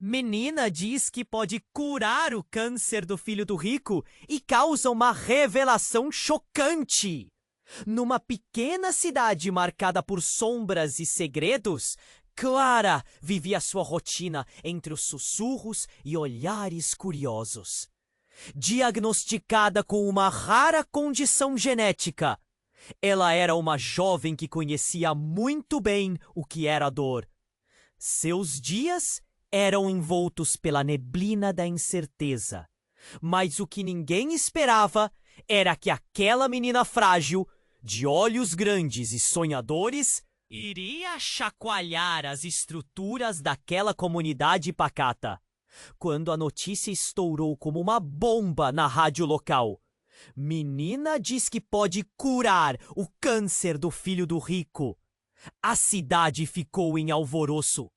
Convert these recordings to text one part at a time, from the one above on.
Menina diz que pode curar o câncer do filho do rico e causa uma revelação chocante. Numa pequena cidade marcada por sombras e segredos, Clara vivia sua rotina entre os sussurros e olhares curiosos. Diagnosticada com uma rara condição genética, ela era uma jovem que conhecia muito bem o que era dor. Seus dias eram envoltos pela neblina da incerteza. Mas o que ninguém esperava era que aquela menina frágil, de olhos grandes e sonhadores, iria chacoalhar as estruturas daquela comunidade pacata. Quando a notícia estourou como uma bomba na rádio local, menina diz que pode curar o câncer do filho do rico. A cidade ficou em alvoroço.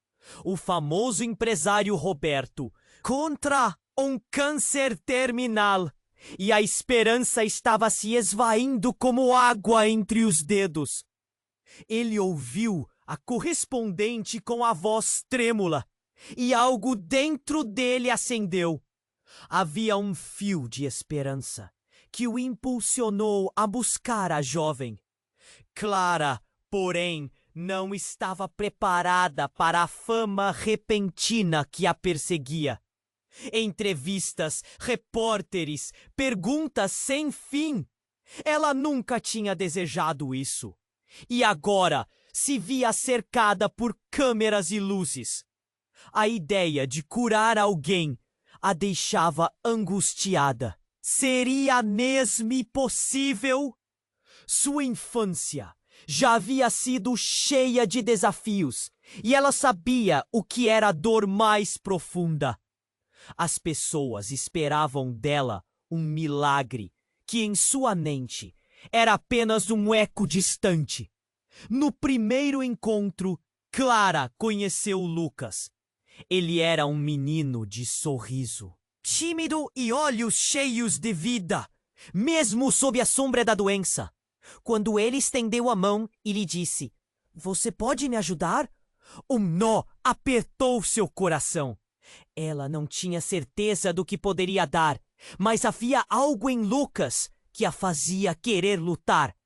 O famoso empresário Roberto contra um câncer terminal. E a esperança estava se esvaindo como água entre os dedos. Ele ouviu a correspondente com a voz trêmula, e algo dentro dele acendeu. Havia um fio de esperança que o impulsionou a buscar a jovem. Clara, porém, não estava preparada para a fama repentina que a perseguia. Entrevistas, repórteres, perguntas sem fim. Ela nunca tinha desejado isso. E agora se via cercada por câmeras e luzes. A ideia de curar alguém a deixava angustiada. Seria mesmo possível? Sua infância já havia sido cheia de desafios e ela sabia o que era a dor mais profunda. As pessoas esperavam dela um milagre que em sua mente era apenas um eco distante. No primeiro encontro, Clara conheceu Lucas. Ele era um menino de sorriso, tímido e olhos cheios de vida, mesmo sob a sombra da doença. Quando ele estendeu a mão e lhe disse: "Você pode me ajudar?", um nó apertou seu coração. Ela não tinha certeza do que poderia dar, mas havia algo em Lucas que a fazia querer lutar.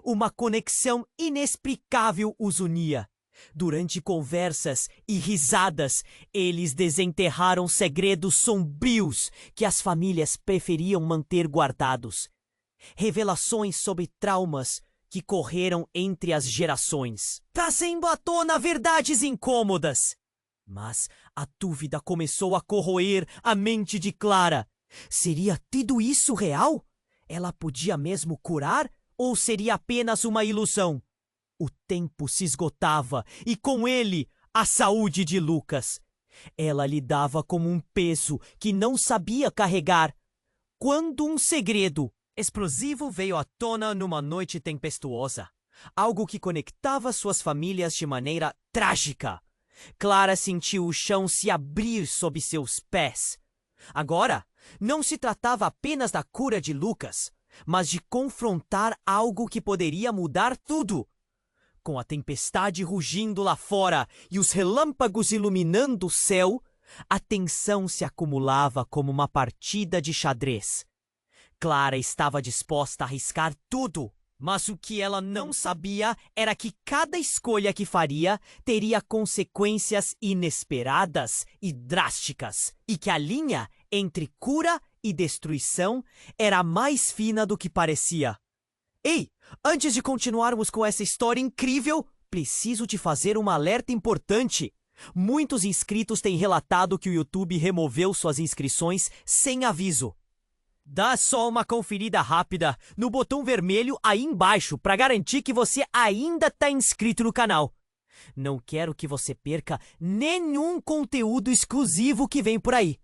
Uma conexão inexplicável os unia. Durante conversas e risadas, eles desenterraram segredos sombrios que as famílias preferiam manter guardados. Revelações sobre traumas que correram entre as gerações, trazendo à tona verdades incômodas. Mas a dúvida começou a corroer a mente de Clara. Seria tudo isso real? Ela podia mesmo curar? Ou seria apenas uma ilusão? O tempo se esgotava e com ele a saúde de Lucas. Ela lidava como um peso que não sabia carregar. Quando um segredo explosivo veio à tona numa noite tempestuosa, algo que conectava suas famílias de maneira trágica. Clara sentiu o chão se abrir sob seus pés. Agora, não se tratava apenas da cura de Lucas, mas de confrontar algo que poderia mudar tudo. Com a tempestade rugindo lá fora e os relâmpagos iluminando o céu, a tensão se acumulava como uma partida de xadrez. Clara estava disposta a arriscar tudo, mas o que ela não sabia era que cada escolha que faria teria consequências inesperadas e drásticas, e que a linha entre cura e destruição era mais fina do que parecia. Ei, antes de continuarmos com essa história incrível, preciso te fazer um alerta importante. Muitos inscritos têm relatado que o YouTube removeu suas inscrições sem aviso. Dá só uma conferida rápida no botão vermelho aí embaixo para garantir que você ainda está inscrito no canal. Não quero que você perca nenhum conteúdo exclusivo que vem por aí.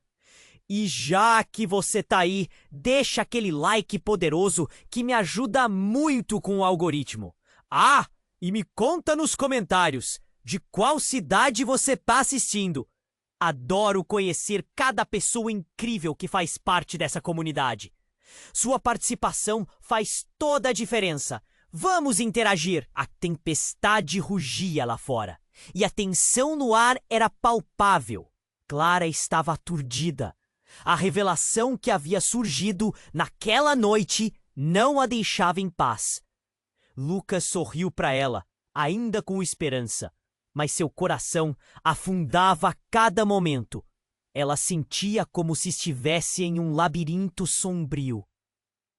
E já que você tá aí, deixa aquele like poderoso que me ajuda muito com o algoritmo. Ah, e me conta nos comentários de qual cidade você tá assistindo. Adoro conhecer cada pessoa incrível que faz parte dessa comunidade. Sua participação faz toda a diferença. Vamos interagir! A tempestade rugia lá fora e a tensão no ar era palpável. Clara estava aturdida. A revelação que havia surgido naquela noite não a deixava em paz. Lucas sorriu para ela, ainda com esperança, mas seu coração afundava a cada momento. Ela sentia como se estivesse em um labirinto sombrio,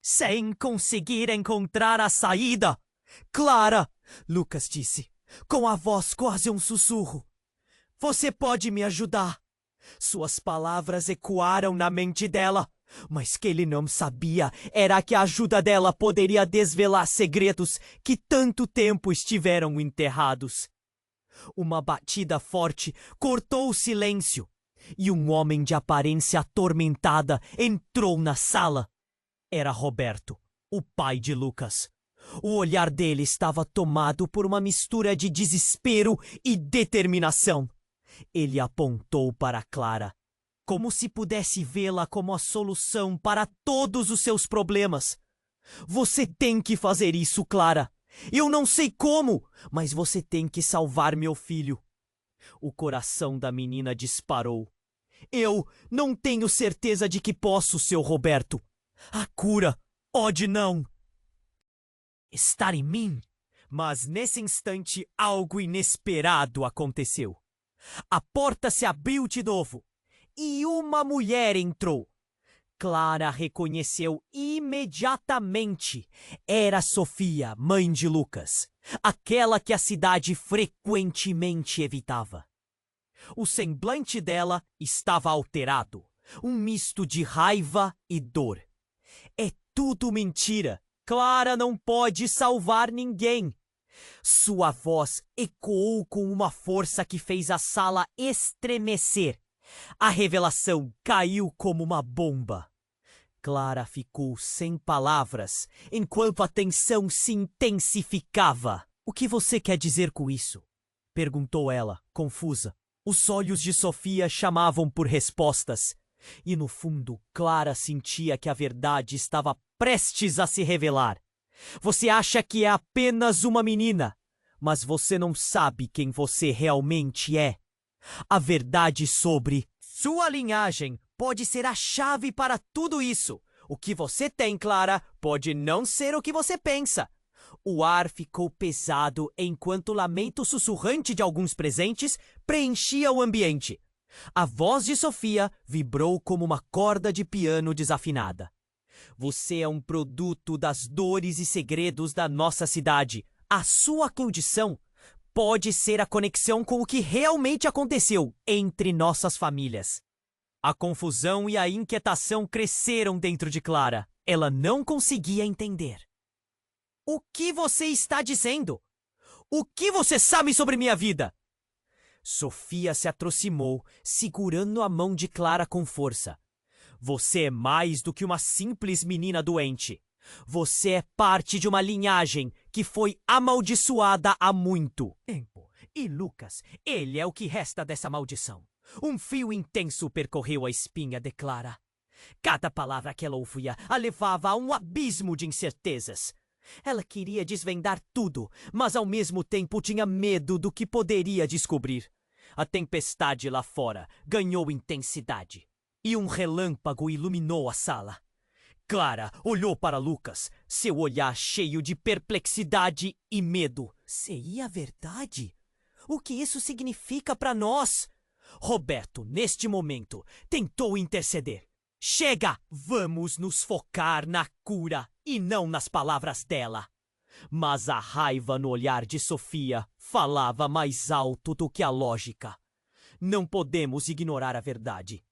sem conseguir encontrar a saída. Clara, Lucas disse, com a voz quase um sussurro. Você pode me ajudar? Suas palavras ecoaram na mente dela, mas que ele não sabia era que a ajuda dela poderia desvelar segredos que tanto tempo estiveram enterrados. Uma batida forte cortou o silêncio e um homem de aparência atormentada entrou na sala. Era Roberto, o pai de Lucas. O olhar dele estava tomado por uma mistura de desespero e determinação. Ele apontou para Clara, como se pudesse vê-la como a solução para todos os seus problemas. Você tem que fazer isso, Clara. Eu não sei como, mas você tem que salvar meu filho. O coração da menina disparou. Eu não tenho certeza de que posso, seu Roberto. A cura pode não estar em mim. Mas nesse instante algo inesperado aconteceu. A porta se abriu de novo e uma mulher entrou. Clara reconheceu imediatamente. Era Sofia, mãe de Lucas, aquela que a cidade frequentemente evitava. O semblante dela estava alterado, um misto de raiva e dor. É tudo mentira. Clara não pode salvar ninguém. Sua voz ecoou com uma força que fez a sala estremecer. A revelação caiu como uma bomba. Clara ficou sem palavras, enquanto a tensão se intensificava. O que você quer dizer com isso? Perguntou ela, confusa. Os olhos de Sofia chamavam por respostas. E no fundo, Clara sentia que a verdade estava prestes a se revelar. Você acha que é apenas uma menina, mas você não sabe quem você realmente é. A verdade sobre sua linhagem pode ser a chave para tudo isso. O que você tem, Clara, pode não ser o que você pensa. O ar ficou pesado enquanto o lamento sussurrante de alguns presentes preenchia o ambiente. A voz de Sofia vibrou como uma corda de piano desafinada. Você é um produto das dores e segredos da nossa cidade. A sua condição pode ser a conexão com o que realmente aconteceu entre nossas famílias. A confusão e a inquietação cresceram dentro de Clara. Ela não conseguia entender. O que você está dizendo? O que você sabe sobre minha vida? Sofia se aproximou, segurando a mão de Clara com força. Você é mais do que uma simples menina doente. Você é parte de uma linhagem que foi amaldiçoada há muito tempo. E Lucas, ele é o que resta dessa maldição. Um fio intenso percorreu a espinha de Clara. Cada palavra que ela ouvia a levava a um abismo de incertezas. Ela queria desvendar tudo, mas ao mesmo tempo tinha medo do que poderia descobrir. A tempestade lá fora ganhou intensidade. E um relâmpago iluminou a sala. Clara olhou para Lucas, seu olhar cheio de perplexidade e medo. Seria verdade? O que isso significa para nós? Roberto, neste momento, tentou interceder. Chega! Vamos nos focar na cura e não nas palavras dela. Mas a raiva no olhar de Sofia falava mais alto do que a lógica. Não podemos ignorar a verdade.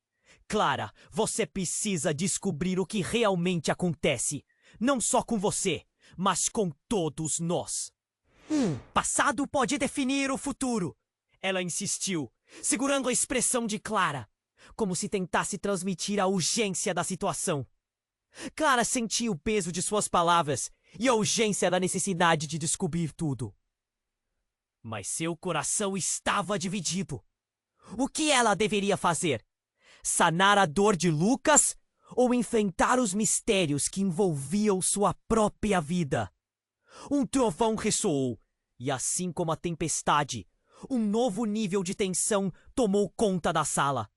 Clara, você precisa descobrir o que realmente acontece. Não só com você, mas com todos nós. Passado pode definir o futuro. Ela insistiu, segurando a expressão de Clara, como se tentasse transmitir a urgência da situação. Clara sentia o peso de suas palavras e a urgência da necessidade de descobrir tudo. Mas seu coração estava dividido. O que ela deveria fazer? Sanar a dor de Lucas ou enfrentar os mistérios que envolviam sua própria vida? Um trovão ressoou, e assim como a tempestade, um novo nível de tensão tomou conta da sala.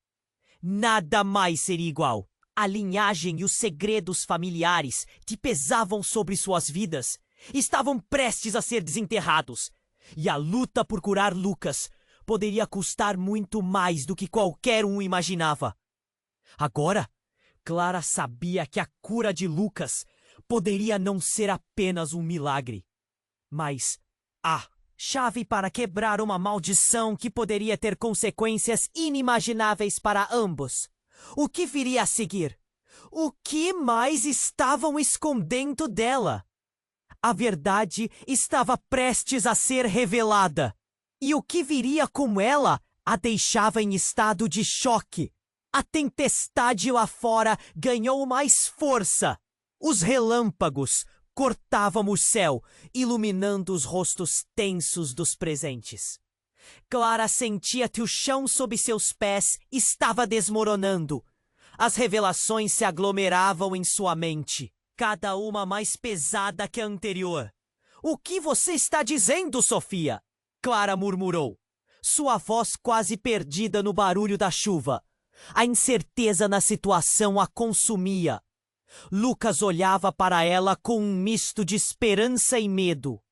Nada mais seria igual. A linhagem e os segredos familiares que pesavam sobre suas vidas estavam prestes a ser desenterrados. E a luta por curar Lucas poderia custar muito mais do que qualquer um imaginava. Agora, Clara sabia que a cura de Lucas poderia não ser apenas um milagre, mas a chave para quebrar uma maldição que poderia ter consequências inimagináveis para ambos. O que viria a seguir? O que mais estavam escondendo dela? A verdade estava prestes a ser revelada. E o que viria com ela a deixava em estado de choque. A tempestade lá fora ganhou mais força. Os relâmpagos cortavam o céu, iluminando os rostos tensos dos presentes. Clara sentia que o chão sob seus pés estava desmoronando. As revelações se aglomeravam em sua mente, cada uma mais pesada que a anterior. "O que você está dizendo, Sofia?" Clara murmurou, sua voz quase perdida no barulho da chuva. A incerteza na situação a consumia. Lucas olhava para ela com um misto de esperança e medo.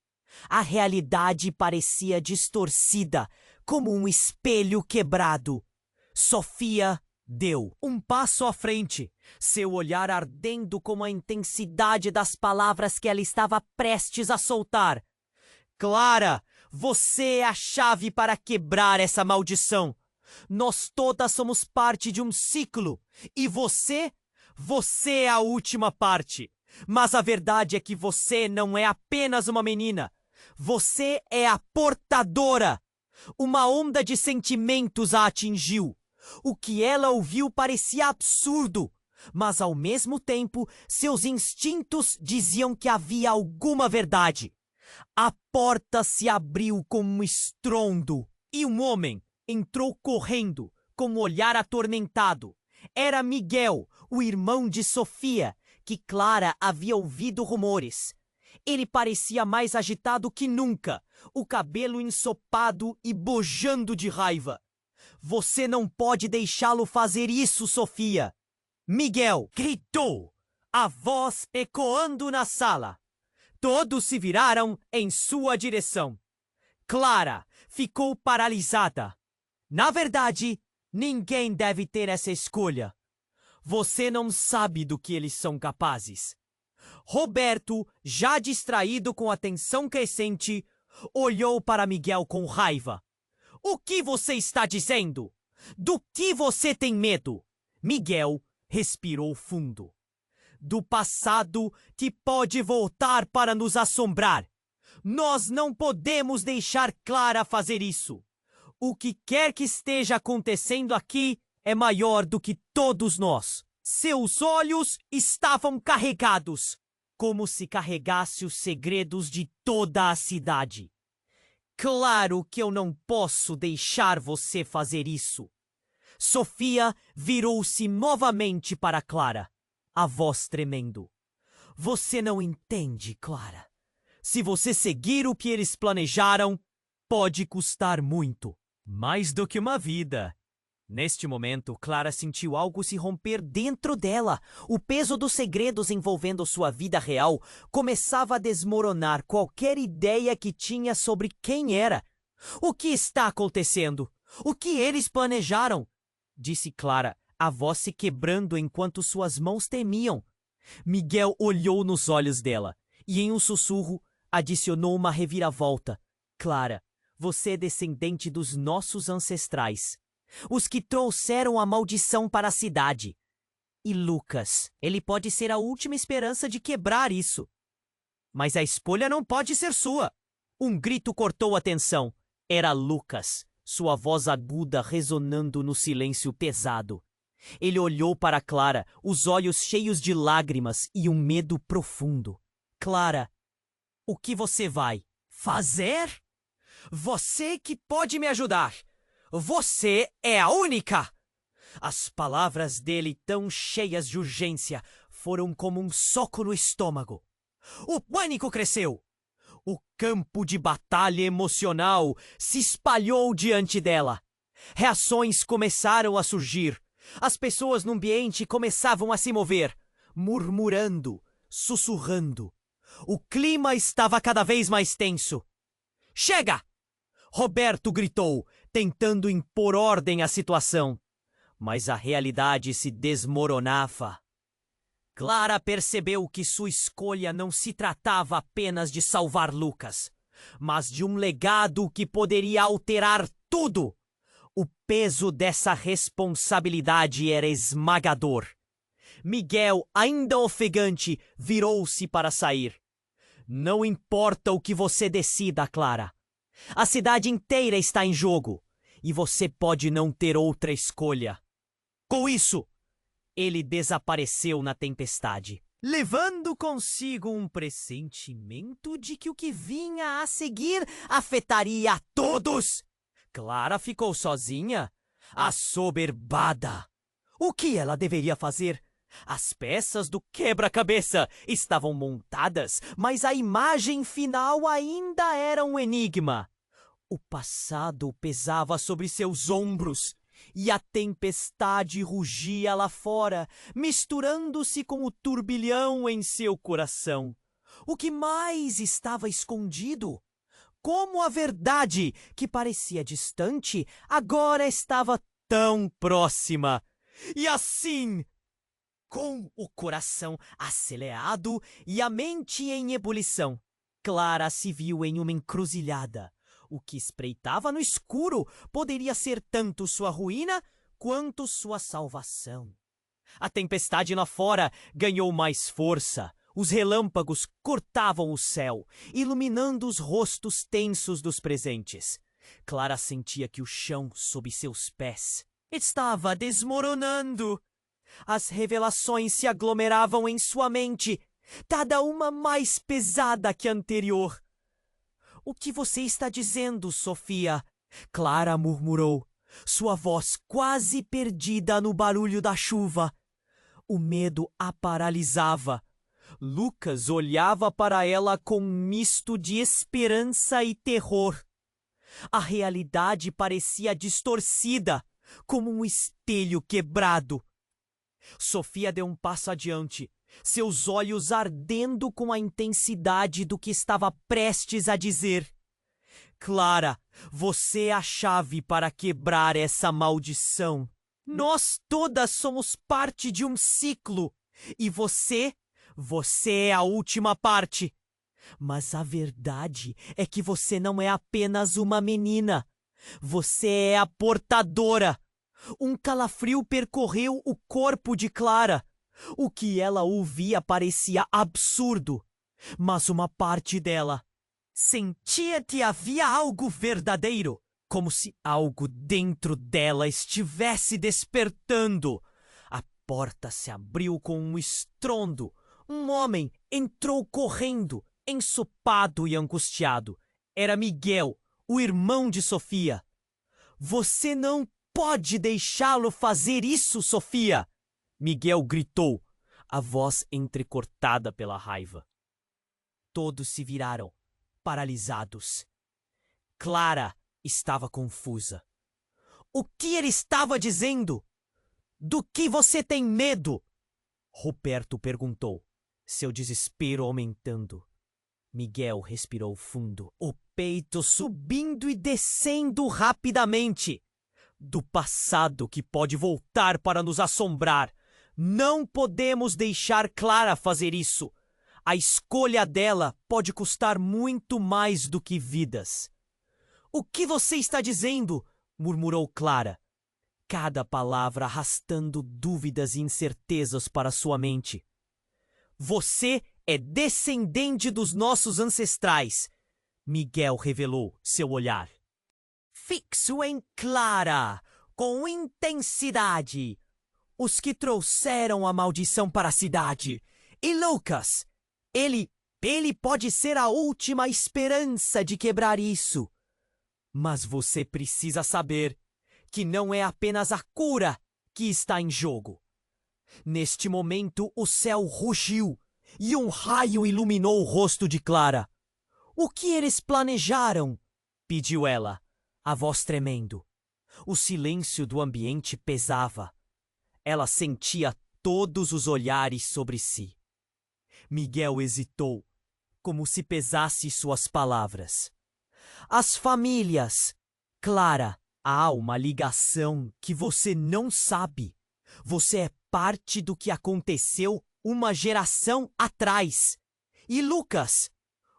A realidade parecia distorcida, como um espelho quebrado. Sofia deu um passo à frente, seu olhar ardendo com a intensidade das palavras que ela estava prestes a soltar. "Clara, você é a chave para quebrar essa maldição. Nós todas somos parte de um ciclo, e você é a última parte. Mas a verdade é que você não é apenas uma menina. Você é a portadora." Uma onda de sentimentos a atingiu. O que ela ouviu parecia absurdo, mas ao mesmo tempo seus instintos diziam que havia alguma verdade. A porta se abriu com um estrondo e um homem entrou correndo, com um olhar atormentado. Era Miguel, o irmão de Sofia, que Clara havia ouvido rumores. Ele parecia mais agitado que nunca, o cabelo ensopado e bojando de raiva. "Você não pode deixá-lo fazer isso, Sofia!" Miguel gritou, a voz ecoando na sala. Todos se viraram em sua direção. Clara ficou paralisada. Na verdade, ninguém deve ter essa escolha. Você não sabe do que eles são capazes. Roberto, já distraído com a tensão crescente, olhou para Miguel com raiva. "O que você está dizendo? Do que você tem medo?" Miguel respirou fundo. "Do passado que pode voltar para nos assombrar. Nós não podemos deixar Clara fazer isso. O que quer que esteja acontecendo aqui é maior do que todos nós." Seus olhos estavam carregados, como se carregasse os segredos de toda a cidade. "Claro que eu não posso deixar você fazer isso." Sofia virou-se novamente para Clara, a voz tremendo. "Você não entende, Clara. Se você seguir o que eles planejaram, pode custar muito. Mais do que uma vida." Neste momento, Clara sentiu algo se romper dentro dela. O peso dos segredos envolvendo sua vida real começava a desmoronar qualquer ideia que tinha sobre quem era. "O que está acontecendo? O que eles planejaram?" disse Clara, a voz se quebrando enquanto suas mãos tremiam. Miguel olhou nos olhos dela e, em um sussurro, adicionou uma reviravolta. "Clara, você é descendente dos nossos ancestrais, os que trouxeram a maldição para a cidade. E Lucas, ele pode ser a última esperança de quebrar isso. Mas a escolha não pode ser sua." Um grito cortou a tensão. Era Lucas, sua voz aguda ressonando no silêncio pesado. Ele olhou para Clara, os olhos cheios de lágrimas e um medo profundo. "Clara, o que você vai fazer? Você que pode me ajudar. Você é a única!" As palavras dele, tão cheias de urgência, foram como um soco no estômago. O pânico cresceu. O campo de batalha emocional se espalhou diante dela. Reações começaram a surgir. As pessoas no ambiente começavam a se mover, murmurando, sussurrando. O clima estava cada vez mais tenso. Chega! Roberto gritou, tentando impor ordem à situação. Mas a realidade se desmoronava. Clara percebeu que sua escolha não se tratava apenas de salvar Lucas, mas de um legado que poderia alterar tudo. O peso dessa responsabilidade era esmagador. Miguel, ainda ofegante, virou-se para sair. Não importa o que você decida, Clara. A cidade inteira está em jogo, e você pode não ter outra escolha. Com isso, ele desapareceu na tempestade, levando consigo um pressentimento de que o que vinha a seguir afetaria a todos. Clara ficou sozinha, assoberbada. O que ela deveria fazer? As peças do quebra-cabeça estavam montadas, mas a imagem final ainda era um enigma. O passado pesava sobre seus ombros e a tempestade rugia lá fora, misturando-se com o turbilhão em seu coração. O que mais estava escondido? Como a verdade, que parecia distante, agora estava tão próxima. E assim, com o coração acelerado e a mente em ebulição, Clara se viu em uma encruzilhada. O que espreitava no escuro poderia ser tanto sua ruína quanto sua salvação. A tempestade lá fora ganhou mais força. Os relâmpagos cortavam o céu, iluminando os rostos tensos dos presentes. Clara sentia que o chão sob seus pés estava desmoronando. As revelações se aglomeravam em sua mente, cada uma mais pesada que a anterior. O que você está dizendo, Sofia? Clara murmurou, sua voz quase perdida no barulho da chuva. O medo a paralisava. Lucas olhava para ela com um misto de esperança e terror. A realidade parecia distorcida, como um espelho quebrado. Sofia deu um passo adiante, seus olhos ardendo com a intensidade do que estava prestes a dizer. Clara, você é a chave para quebrar essa maldição. Nós todas somos parte de um ciclo, e você é a última parte. Mas a verdade é que você não é apenas uma menina. Você é a portadora. Um calafrio percorreu o corpo de Clara. O que ela ouvia parecia absurdo, mas uma parte dela sentia que havia algo verdadeiro, como se algo dentro dela estivesse despertando. A porta se abriu com um estrondo. Um homem entrou correndo, ensopado e angustiado. Era Miguel, o irmão de Sofia. Você não pode deixá-lo fazer isso, Sofia! Miguel gritou, a voz entrecortada pela raiva. Todos se viraram, paralisados. Clara estava confusa. O que ele estava dizendo? Do que você tem medo? Roberto perguntou, seu desespero aumentando. Miguel respirou fundo, o peito subindo e descendo rapidamente. Do passado que pode voltar para nos assombrar. Não podemos deixar Clara fazer isso. A escolha dela pode custar muito mais do que vidas. O que você está dizendo? Murmurou Clara, cada palavra arrastando dúvidas e incertezas para sua mente. Você é descendente dos nossos ancestrais, Miguel revelou seu olhar. Fixo em Clara, com intensidade. Os que trouxeram a maldição para a cidade. E Lucas, ele pode ser a última esperança de quebrar isso. Mas você precisa saber que não é apenas a cura que está em jogo. Neste momento, o céu rugiu e um raio iluminou o rosto de Clara. O que eles planejaram? Pediu ela, a voz tremendo. O silêncio do ambiente pesava. Ela sentia todos os olhares sobre si. Miguel hesitou, como se pesasse suas palavras. As famílias. Clara, há uma ligação que você não sabe. Você é parte do que aconteceu uma geração atrás. E Lucas?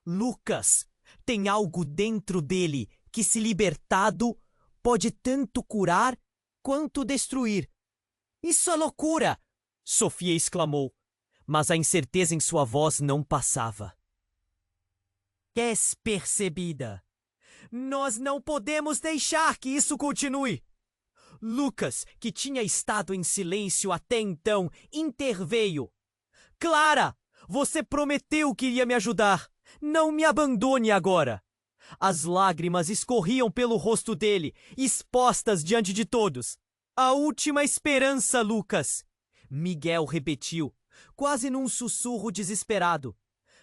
Lucas tem algo dentro dele que, se libertado, pode tanto curar quanto destruir. Isso é loucura! Sofia exclamou, mas a incerteza em sua voz não passava. És percebida. Nós não podemos deixar que isso continue. Lucas, que tinha estado em silêncio até então, interveio. Clara, você prometeu que iria me ajudar. Não me abandone agora. As lágrimas escorriam pelo rosto dele, expostas diante de todos. A última esperança, Lucas. Miguel repetiu, quase num sussurro desesperado.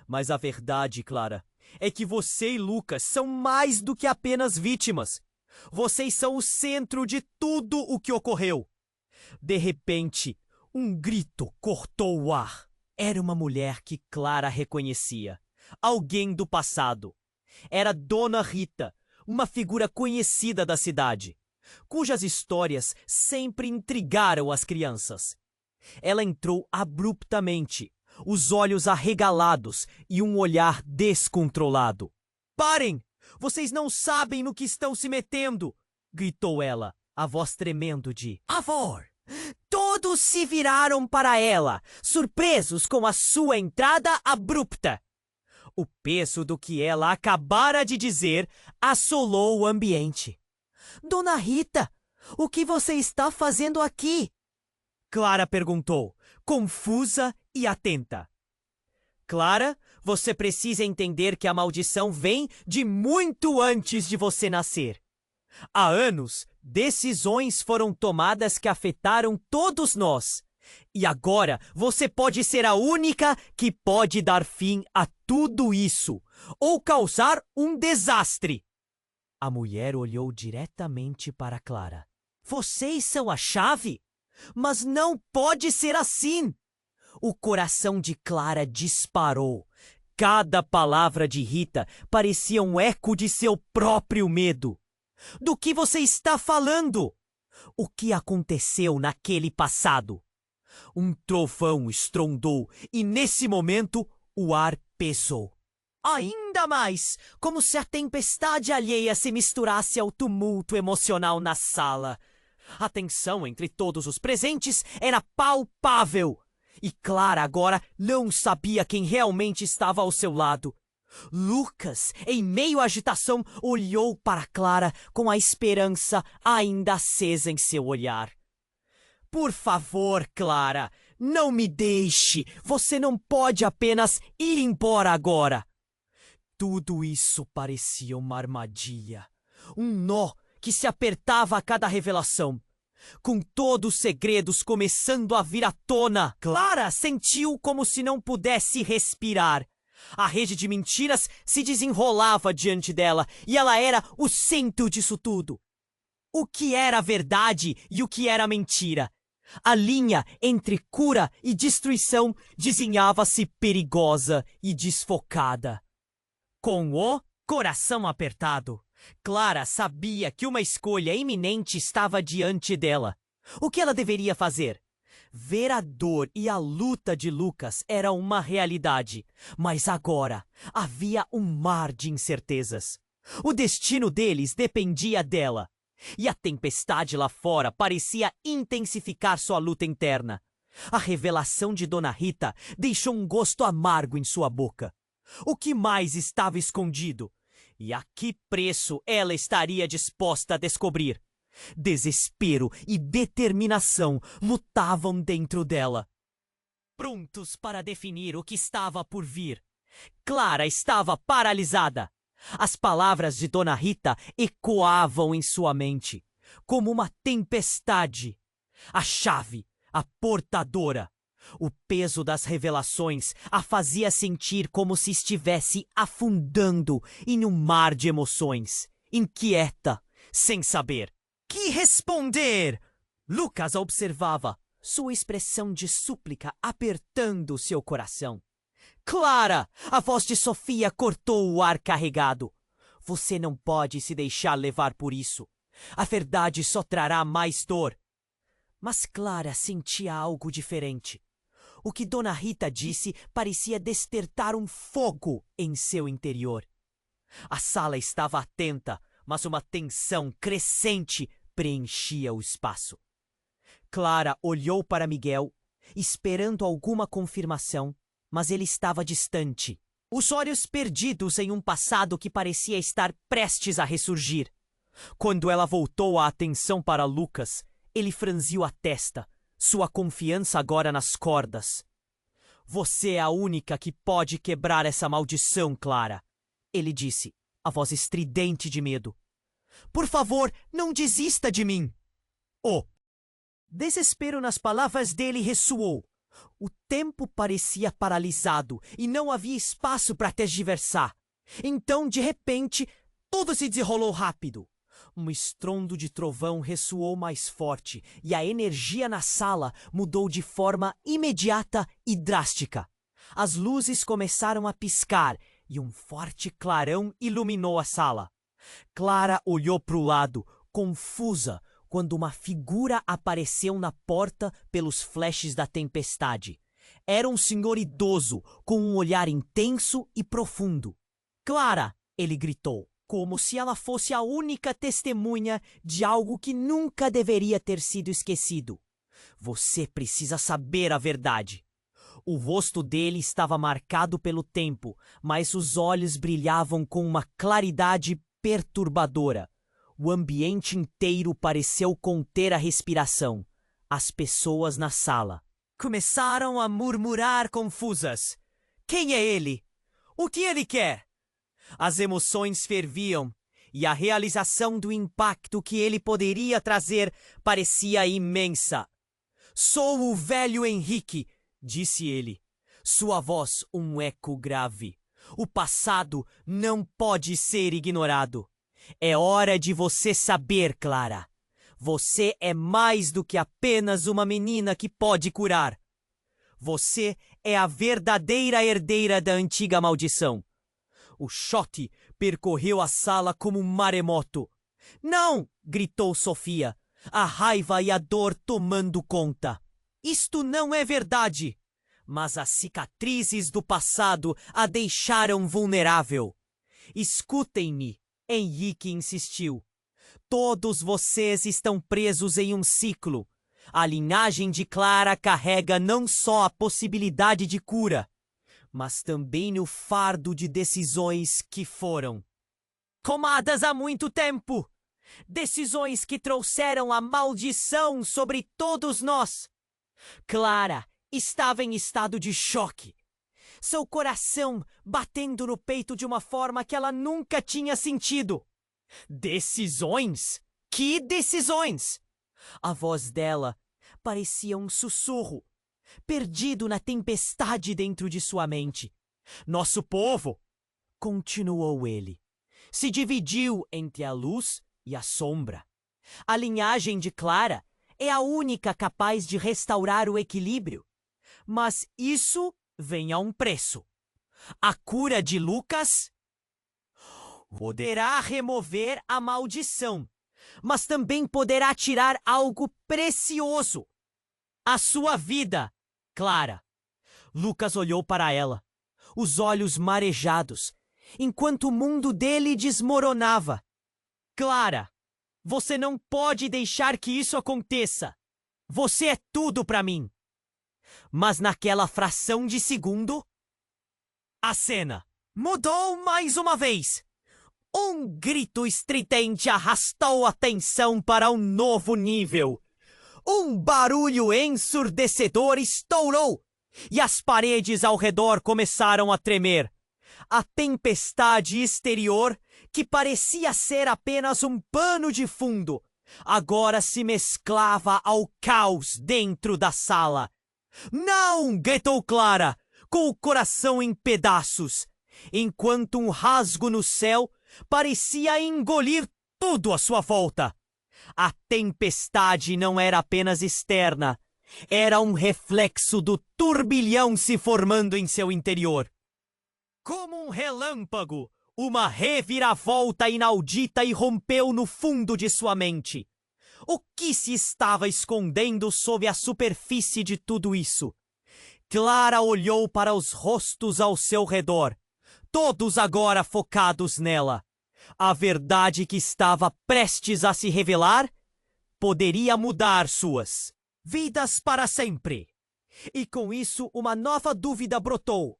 Mas a verdade, Clara, é que você e Lucas são mais do que apenas vítimas. Vocês são o centro de tudo o que ocorreu. De repente, um grito cortou o ar. Era uma mulher que Clara reconhecia. Alguém do passado. Era Dona Rita, uma figura conhecida da cidade, cujas histórias sempre intrigaram as crianças. Ela entrou abruptamente, os olhos arregalados e um olhar descontrolado. Parem! Vocês não sabem no que estão se metendo! Gritou ela, a voz tremendo de pavor. Todos se viraram para ela, surpresos com a sua entrada abrupta. O peso do que ela acabara de dizer assolou o ambiente. Dona Rita, o que você está fazendo aqui? Clara perguntou, confusa e atenta. Clara, você precisa entender que a maldição vem de muito antes de você nascer. Há anos, decisões foram tomadas que afetaram todos nós. E agora você pode ser a única que pode dar fim a tudo isso, ou causar um desastre. A mulher olhou diretamente para Clara. Vocês são a chave? Mas não pode ser assim! O coração de Clara disparou. Cada palavra de Rita parecia um eco de seu próprio medo. Do que você está falando? O que aconteceu naquele passado? Um trovão estrondou e, nesse momento, o ar pesou. Ainda mais, como se a tempestade alheia se misturasse ao tumulto emocional na sala. A tensão entre todos os presentes era palpável. E Clara agora não sabia quem realmente estava ao seu lado. Lucas, em meio à agitação, olhou para Clara com a esperança ainda acesa em seu olhar. Por favor, Clara, não me deixe. Você não pode apenas ir embora agora. Tudo isso parecia uma armadilha. Um nó que se apertava a cada revelação. Com todos os segredos começando a vir à tona, Clara sentiu como se não pudesse respirar. A rede de mentiras se desenrolava diante dela e ela era o centro disso tudo. O que era verdade e o que era mentira? A linha entre cura e destruição desenhava-se perigosa e desfocada. Com o coração apertado, Clara sabia que uma escolha iminente estava diante dela. O que ela deveria fazer? Ver a dor e a luta de Lucas era uma realidade, mas agora havia um mar de incertezas. O destino deles dependia dela. E a tempestade lá fora parecia intensificar sua luta interna. A revelação de Dona Rita deixou um gosto amargo em sua boca. O que mais estava escondido? E a que preço ela estaria disposta a descobrir? Desespero e determinação lutavam dentro dela, prontos para definir o que estava por vir. Clara estava paralisada. As palavras de Dona Rita ecoavam em sua mente, como uma tempestade. A chave, a portadora. O peso das revelações a fazia sentir como se estivesse afundando em um mar de emoções, inquieta, sem saber que responder. Lucas a observava, sua expressão de súplica apertando seu coração. Clara! A voz de Sofia cortou o ar carregado. Você não pode se deixar levar por isso. A verdade só trará mais dor. Mas Clara sentia algo diferente. O que Dona Rita disse parecia despertar um fogo em seu interior. A sala estava atenta, mas uma tensão crescente preenchia o espaço. Clara olhou para Miguel, esperando alguma confirmação, mas ele estava distante, os olhos perdidos em um passado que parecia estar prestes a ressurgir. Quando ela voltou a atenção para Lucas, ele franziu a testa, sua confiança agora nas cordas. Você é a única que pode quebrar essa maldição, Clara, ele disse, a voz estridente de medo. Por favor, não desista de mim. Oh! Desespero nas palavras dele ressoou. O tempo parecia paralisado e não havia espaço para tergiversar. Então, de repente, tudo se desenrolou rápido. Um estrondo de trovão ressoou mais forte e a energia na sala mudou de forma imediata e drástica. As luzes começaram a piscar e um forte clarão iluminou a sala. Clara olhou para o lado, confusa, quando uma figura apareceu na porta pelos flashes da tempestade. Era um senhor idoso, com um olhar intenso e profundo. Clara! Ele gritou, como se ela fosse a única testemunha de algo que nunca deveria ter sido esquecido. Você precisa saber a verdade. O rosto dele estava marcado pelo tempo, mas os olhos brilhavam com uma claridade perturbadora. O ambiente inteiro pareceu conter a respiração. As pessoas na sala começaram a murmurar confusas. Quem é ele? O que ele quer? As emoções ferviam e a realização do impacto que ele poderia trazer parecia imensa. Sou o velho Henrique, disse ele. Sua voz um eco grave. O passado não pode ser ignorado. É hora de você saber, Clara. Você é mais do que apenas uma menina que pode curar. Você é a verdadeira herdeira da antiga maldição. O choque percorreu a sala como um maremoto. Não! Gritou Sofia, a raiva e a dor tomando conta. Isto não é verdade! Mas as cicatrizes do passado a deixaram vulnerável. Escutem-me. Henrique insistiu. Todos vocês estão presos em um ciclo. A linhagem de Clara carrega não só a possibilidade de cura, mas também o fardo de decisões que foram tomadas há muito tempo. Decisões que trouxeram a maldição sobre todos nós. Clara estava em estado de choque. Seu coração batendo no peito de uma forma que ela nunca tinha sentido. Decisões? Que decisões? A voz dela parecia um sussurro, perdido na tempestade dentro de sua mente. Nosso povo, continuou ele, se dividiu entre a luz e a sombra. A linhagem de Clara é a única capaz de restaurar o equilíbrio. Mas isso vem a um preço. A cura de Lucas poderá remover a maldição, mas também poderá tirar algo precioso. A sua vida, Clara. Lucas olhou para ela, os olhos marejados, enquanto o mundo dele desmoronava. Clara, você não pode deixar que isso aconteça. Você é tudo para mim. Mas naquela fração de segundo, a cena mudou mais uma vez. Um grito estridente arrastou a tensão para um novo nível. Um barulho ensurdecedor estourou e as paredes ao redor começaram a tremer. A tempestade exterior, que parecia ser apenas um pano de fundo, agora se mesclava ao caos dentro da sala. Não! Gritou Clara, com o coração em pedaços, enquanto um rasgo no céu parecia engolir tudo à sua volta. A tempestade não era apenas externa, Era um reflexo do turbilhão se formando em seu interior. Como um relâmpago, uma reviravolta inaudita irrompeu no fundo de sua mente. O que se estava escondendo sob a superfície de tudo isso? Clara olhou para os rostos ao seu redor, todos agora focados nela. A verdade que estava prestes a se revelar poderia mudar suas vidas para sempre. E com isso uma nova dúvida brotou.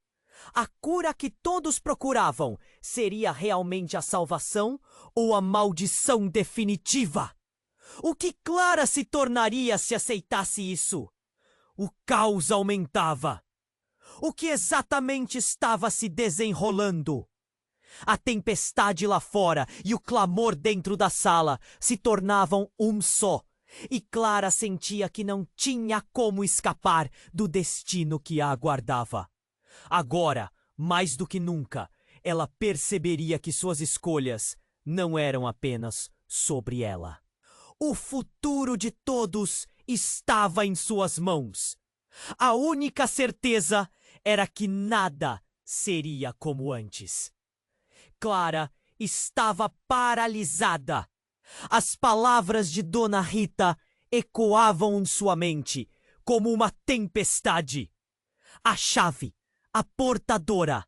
A cura que todos procuravam seria realmente a salvação ou a maldição definitiva? O que Clara se tornaria se aceitasse isso? O caos aumentava. O que exatamente estava se desenrolando? A tempestade lá fora e o clamor dentro da sala se tornavam um só, e Clara sentia que não tinha como escapar do destino que a aguardava. Agora, mais do que nunca, ela perceberia que suas escolhas não eram apenas sobre ela. O futuro de todos estava em suas mãos. A única certeza era que nada seria como antes. Clara estava paralisada. As palavras de Dona Rita ecoavam em sua mente como uma tempestade. A chave, a portadora,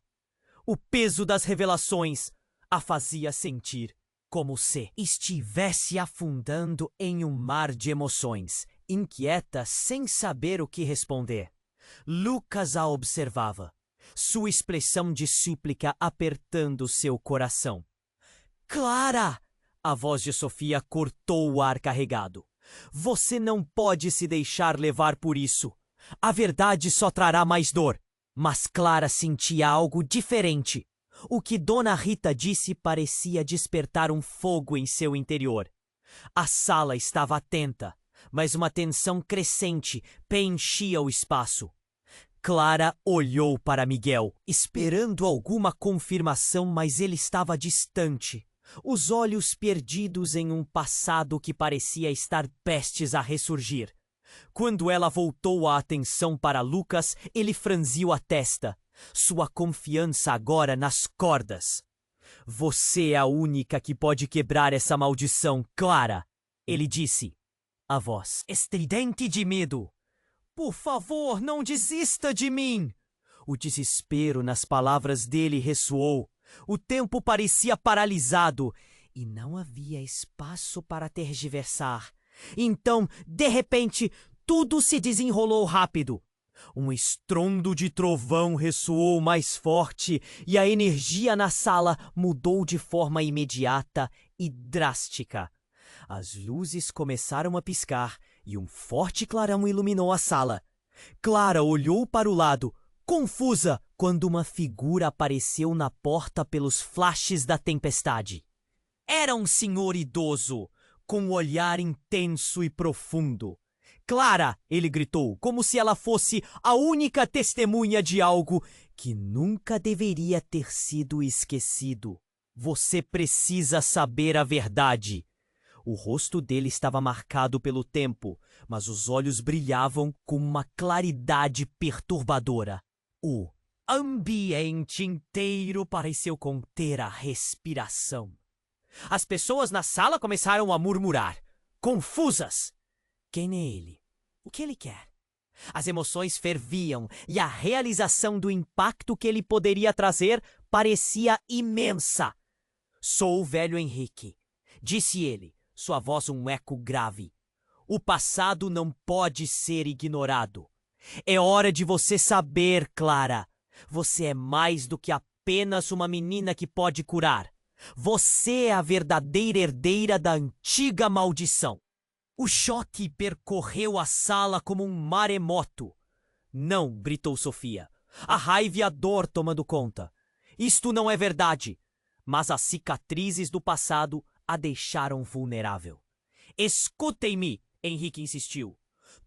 o peso das revelações a fazia sentir como se estivesse afundando em um mar de emoções, inquieta sem saber o que responder. Lucas a observava, sua expressão de súplica apertando seu coração. Clara! A voz de Sofia cortou o ar carregado. Você não pode se deixar levar por isso. A verdade só trará mais dor. Mas Clara sentia algo diferente. O que Dona Rita disse parecia despertar um fogo em seu interior. A sala estava atenta, mas uma tensão crescente preenchia o espaço. Clara olhou para Miguel, esperando alguma confirmação, mas ele estava distante, os olhos perdidos em um passado que parecia estar prestes a ressurgir. Quando ela voltou a atenção para Lucas, ele franziu a testa, sua confiança agora nas cordas. Você é a única que pode quebrar essa maldição, Clara, ele disse, a voz estridente de medo. Por favor, não desista de mim! O desespero nas palavras dele ressoou. O tempo parecia paralisado e não havia espaço para tergiversar. Então, de repente, tudo se desenrolou rápido. Um estrondo de trovão ressoou mais forte e a energia na sala mudou de forma imediata e drástica. As luzes começaram a piscar e um forte clarão iluminou a sala. Clara olhou para o lado, confusa, quando uma figura apareceu na porta pelos flashes da tempestade. Era um senhor idoso, com um olhar intenso e profundo. Clara, ele gritou, como se ela fosse a única testemunha de algo que nunca deveria ter sido esquecido. Você precisa saber a verdade. O rosto dele estava marcado pelo tempo, mas os olhos brilhavam com uma claridade perturbadora. O ambiente inteiro pareceu conter a respiração. As pessoas na sala começaram a murmurar, confusas. Quem é ele? O que ele quer? As emoções ferviam e a realização do impacto que ele poderia trazer parecia imensa. Sou o velho Henrique, disse ele, sua voz um eco grave. O passado não pode ser ignorado. É hora de você saber, Clara. Você é mais do que apenas uma menina que pode curar. Você é a verdadeira herdeira da antiga maldição. O choque percorreu a sala como um maremoto. Não, gritou Sofia, a raiva e a dor tomando conta. Isto não é verdade. Mas as cicatrizes do passado a deixaram vulnerável. Escutem-me, Henrique insistiu.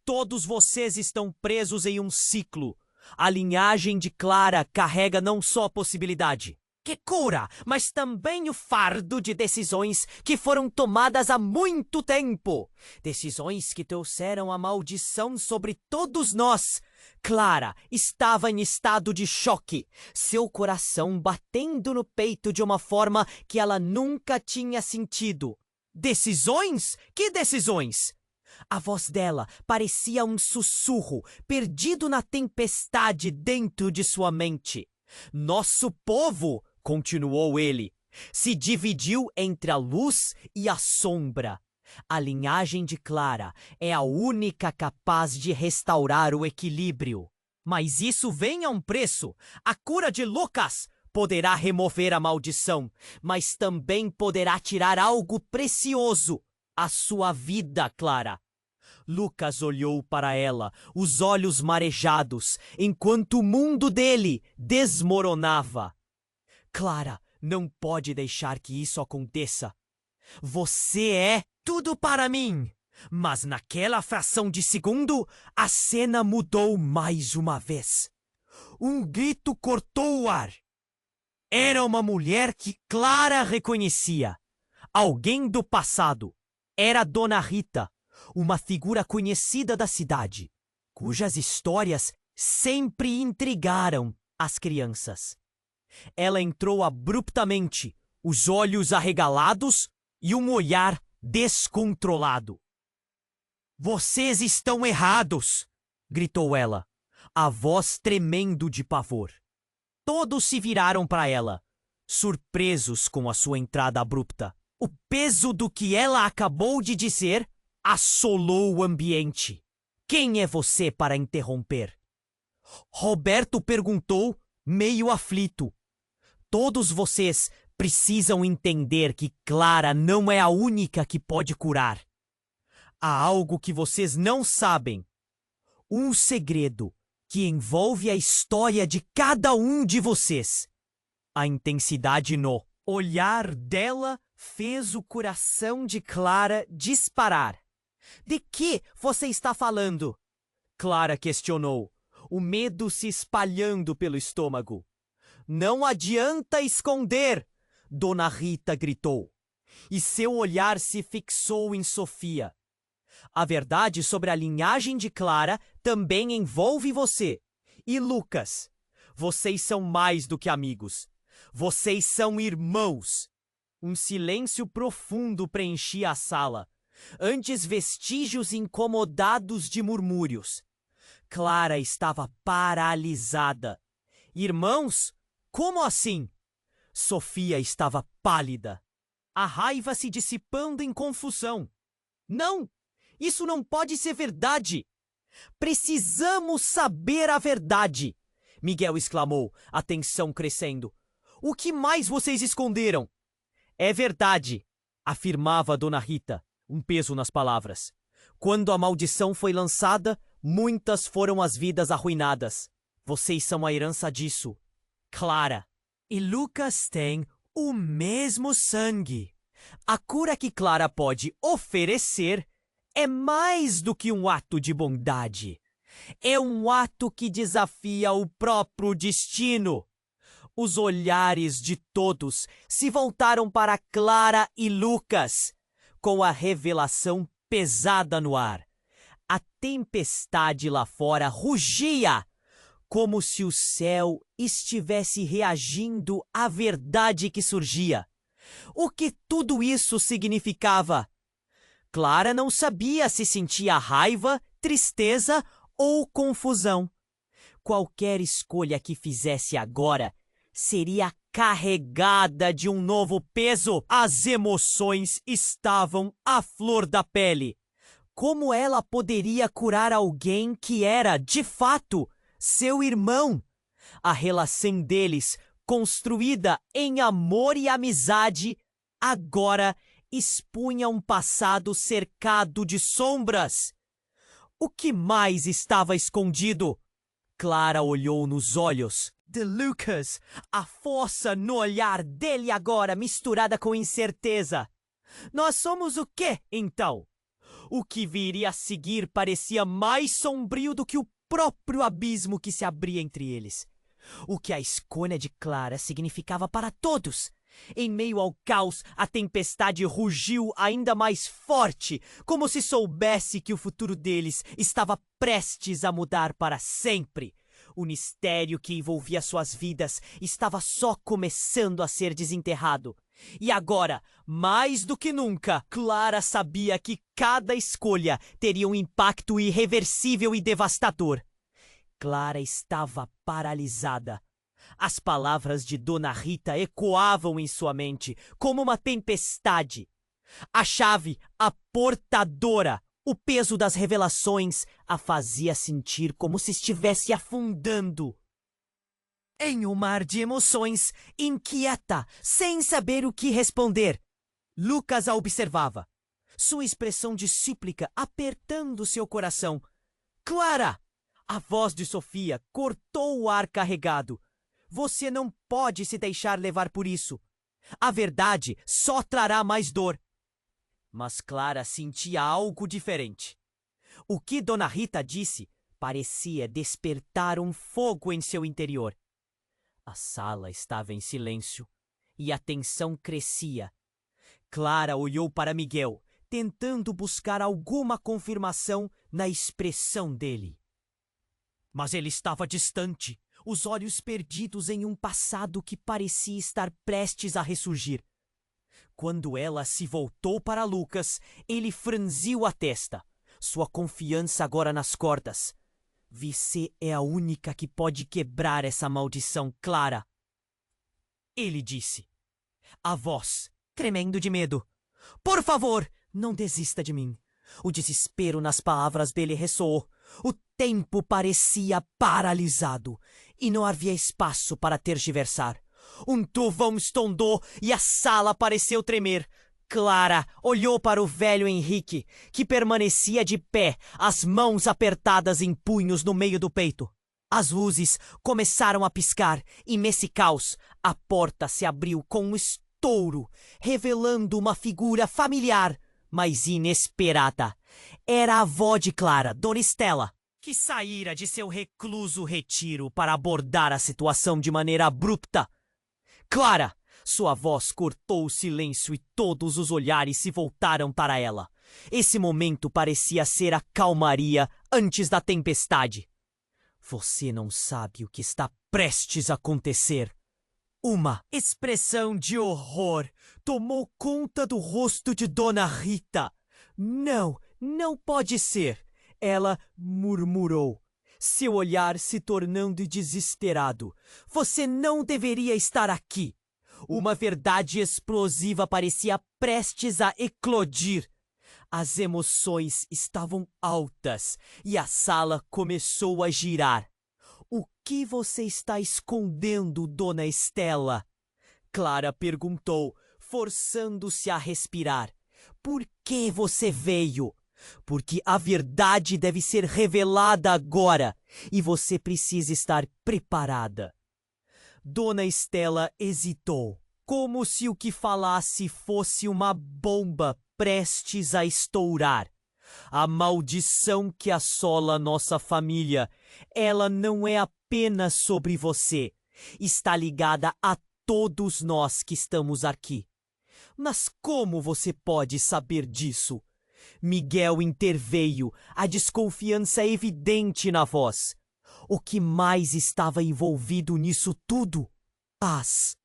Todos vocês estão presos em um ciclo. A linhagem de Clara carrega não só a possibilidade, que cura, mas também o fardo de decisões que foram tomadas há muito tempo. Decisões que trouxeram a maldição sobre todos nós. Clara estava em estado de choque, seu coração batendo no peito de uma forma que ela nunca tinha sentido. Decisões? Que decisões? A voz dela parecia um sussurro, perdido na tempestade dentro de sua mente. Nosso povo, continuou ele, se dividiu entre a luz e a sombra. A linhagem de Clara é a única capaz de restaurar o equilíbrio. Mas isso vem a um preço. A cura de Lucas poderá remover a maldição, mas também poderá tirar algo precioso, a sua vida, Clara. Lucas olhou para ela, os olhos marejados, enquanto o mundo dele desmoronava. Clara, não pode deixar que isso aconteça. Você é tudo para mim. Mas naquela fração de segundo, a cena mudou mais uma vez. Um grito cortou o ar. Era uma mulher que Clara reconhecia. Alguém do passado. Era Dona Rita, uma figura conhecida da cidade, cujas histórias sempre intrigaram as crianças. Ela entrou abruptamente, os olhos arregalados e um olhar descontrolado. Vocês estão errados! Gritou ela, a voz tremendo de pavor. Todos se viraram para ela, surpresos com a sua entrada abrupta. O peso do que ela acabou de dizer assolou o ambiente. Quem é você para interromper? Roberto perguntou, meio aflito. Todos vocês precisam entender que Clara não é a única que pode curar. Há algo que vocês não sabem. Um segredo que envolve a história de cada um de vocês. A intensidade no olhar dela fez o coração de Clara disparar. De que você está falando? Clara questionou, o medo se espalhando pelo estômago. Não adianta esconder! Dona Rita gritou. E seu olhar se fixou em Sofia. A verdade sobre a linhagem de Clara também envolve você. E Lucas. Vocês são mais do que amigos. Vocês são irmãos. Um silêncio profundo preenchia a sala. Antes vestígios incomodados de murmúrios. Clara estava paralisada. Irmãos? Como assim? Sofia estava pálida. A raiva se dissipando em confusão. Não! Isso não pode ser verdade! Precisamos saber a verdade! Miguel exclamou, a tensão crescendo. O que mais vocês esconderam? É verdade, afirmava Dona Rita, um peso nas palavras. Quando a maldição foi lançada, muitas foram as vidas arruinadas. Vocês são a herança disso. Clara. E Lucas tem o mesmo sangue. A cura que Clara pode oferecer é mais do que um ato de bondade. É um ato que desafia o próprio destino. Os olhares de todos se voltaram para Clara e Lucas, com a revelação pesada no ar. A tempestade lá fora rugia, como se o céu estivesse reagindo à verdade que surgia. O que tudo isso significava? Clara não sabia se sentia raiva, tristeza ou confusão. Qualquer escolha que fizesse agora seria carregada de um novo peso. As emoções estavam à flor da pele. Como ela poderia curar alguém que era, de fato, seu irmão? A relação deles, construída em amor e amizade, agora expunha um passado cercado de sombras. O que mais estava escondido? Clara olhou nos olhos de Lucas, a força no olhar dele agora misturada com incerteza. Nós somos o quê, então? O que viria a seguir parecia mais sombrio do que o próprio abismo que se abria entre eles. O que a escolha de Clara significava para todos. Em meio ao caos, a tempestade rugiu ainda mais forte, como se soubesse que o futuro deles estava prestes a mudar para sempre. O mistério que envolvia suas vidas estava só começando a ser desenterrado. E agora, mais do que nunca, Clara sabia que cada escolha teria um impacto irreversível e devastador. Clara estava paralisada. As palavras de Dona Rita ecoavam em sua mente como uma tempestade. A chave, a portadora, o peso das revelações a fazia sentir como se estivesse afundando em um mar de emoções, inquieta, sem saber o que responder. Lucas a observava, sua expressão discíplica apertando seu coração. Clara! A voz de Sofia cortou o ar carregado. Você não pode se deixar levar por isso. A verdade só trará mais dor. Mas Clara sentia algo diferente. O que Dona Rita disse parecia despertar um fogo em seu interior. A sala estava em silêncio e a tensão crescia. Clara olhou para Miguel, tentando buscar alguma confirmação na expressão dele. Mas ele estava distante, os olhos perdidos em um passado que parecia estar prestes a ressurgir. Quando ela se voltou para Lucas, ele franziu a testa, sua confiança agora nas cordas. Você é a única que pode quebrar essa maldição, Clara. Ele disse, a voz tremendo de medo. Por favor, não desista de mim. O desespero nas palavras dele ressoou. O tempo parecia paralisado e não havia espaço para tergiversar. Um trovão estondou e a sala pareceu tremer. Clara olhou para o velho Henrique, que permanecia de pé, as mãos apertadas em punhos no meio do peito. As luzes começaram a piscar e, nesse caos, a porta se abriu com um estouro, revelando uma figura familiar, mas inesperada. Era a avó de Clara, Dona Estela, que saíra de seu recluso retiro para abordar a situação de maneira abrupta. Clara! Sua voz cortou o silêncio e todos os olhares se voltaram para ela. Esse momento parecia ser a calmaria antes da tempestade. Você não sabe o que está prestes a acontecer. Uma expressão de horror tomou conta do rosto de Dona Rita. Não, não pode ser, ela murmurou, seu olhar se tornando desesperado. Você não deveria estar aqui. Uma verdade explosiva parecia prestes a eclodir. As emoções estavam altas e a sala começou a girar. O que você está escondendo, Dona Estela? Clara perguntou, forçando-se a respirar. Por que você veio? Porque a verdade deve ser revelada agora e você precisa estar preparada. Dona Estela hesitou, como se o que falasse fosse uma bomba prestes a estourar. A maldição que assola nossa família, ela não é apenas sobre você, está ligada a todos nós que estamos aqui. Mas como você pode saber disso? Miguel interveio, a desconfiança evidente na voz. O que mais estava envolvido nisso tudo? As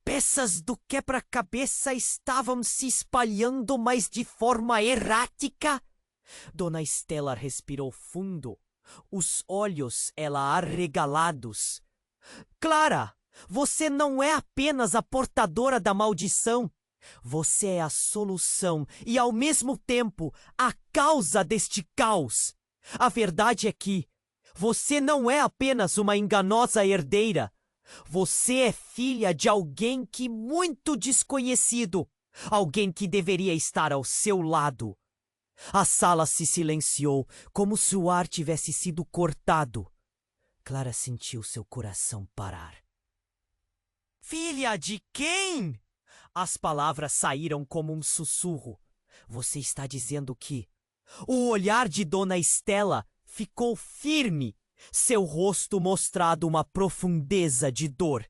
peças do quebra-cabeça estavam se espalhando, mas de forma errática. Dona Estela respirou fundo, os olhos ela arregalados. Clara, você não é apenas a portadora da maldição. Você é a solução e, ao mesmo tempo, a causa deste caos. A verdade é que você não é apenas uma enganosa herdeira. Você é filha de alguém que muito desconhecido. Alguém que deveria estar ao seu lado. A sala se silenciou, como se o ar tivesse sido cortado. Clara sentiu seu coração parar. Filha de quem? As palavras saíram como um sussurro. Você está dizendo que... O olhar de Dona Estela ficou firme, seu rosto mostrado uma profundeza de dor,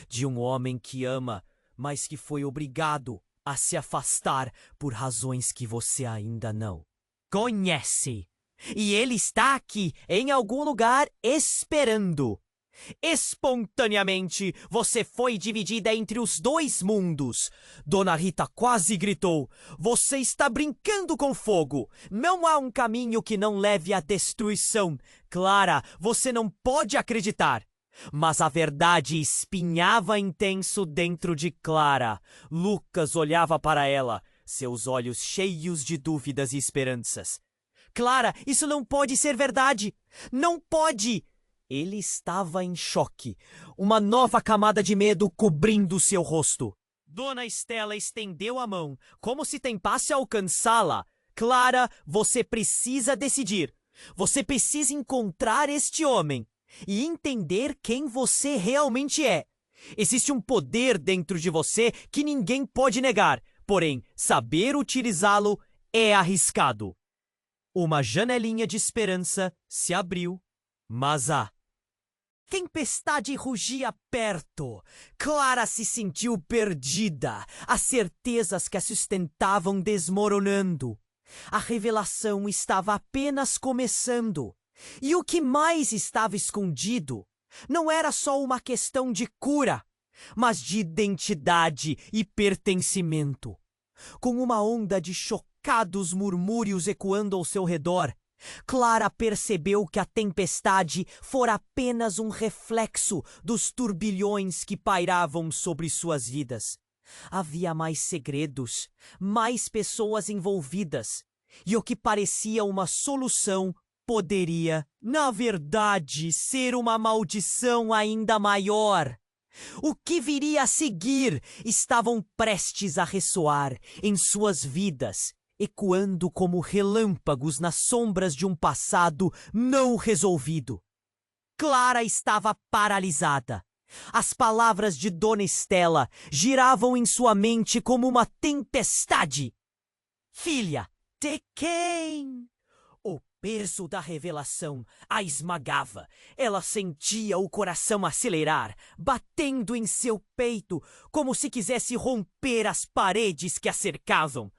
de um homem que ama, mas que foi obrigado a se afastar por razões que você ainda não conhece. E ele está aqui, em algum lugar, esperando. Espontaneamente, você foi dividida entre os dois mundos. Dona Rita quase gritou. Você está brincando com fogo. Não há um caminho que não leve à destruição. Clara, você não pode acreditar. Mas a verdade espinhava intenso dentro de Clara. Lucas olhava para ela, seus olhos cheios de dúvidas e esperanças. Clara, isso não pode ser verdade! Não pode! Ele estava em choque, uma nova camada de medo cobrindo seu rosto. Dona Estela estendeu a mão, como se tentasse alcançá-la. Clara, você precisa decidir. Você precisa encontrar este homem e entender quem você realmente é. Existe um poder dentro de você que ninguém pode negar, porém, saber utilizá-lo é arriscado. Uma janelinha de esperança se abriu, mas a tempestade rugia perto. Clara se sentiu perdida, as certezas que a sustentavam desmoronando. A revelação estava apenas começando. E o que mais estava escondido não era só uma questão de cura, mas de identidade e pertencimento. Com uma onda de chocados murmúrios ecoando ao seu redor, Clara percebeu que a tempestade fora apenas um reflexo dos turbilhões que pairavam sobre suas vidas. Havia mais segredos, mais pessoas envolvidas, e o que parecia uma solução poderia, na verdade, ser uma maldição ainda maior. O que viria a seguir estavam prestes a ressoar em suas vidas, ecoando como relâmpagos nas sombras de um passado não resolvido. Clara estava paralisada. As palavras de Dona Estela giravam em sua mente como uma tempestade. Filha, de quem? O peso da revelação a esmagava. Ela sentia o coração acelerar, batendo em seu peito, como se quisesse romper as paredes que a cercavam.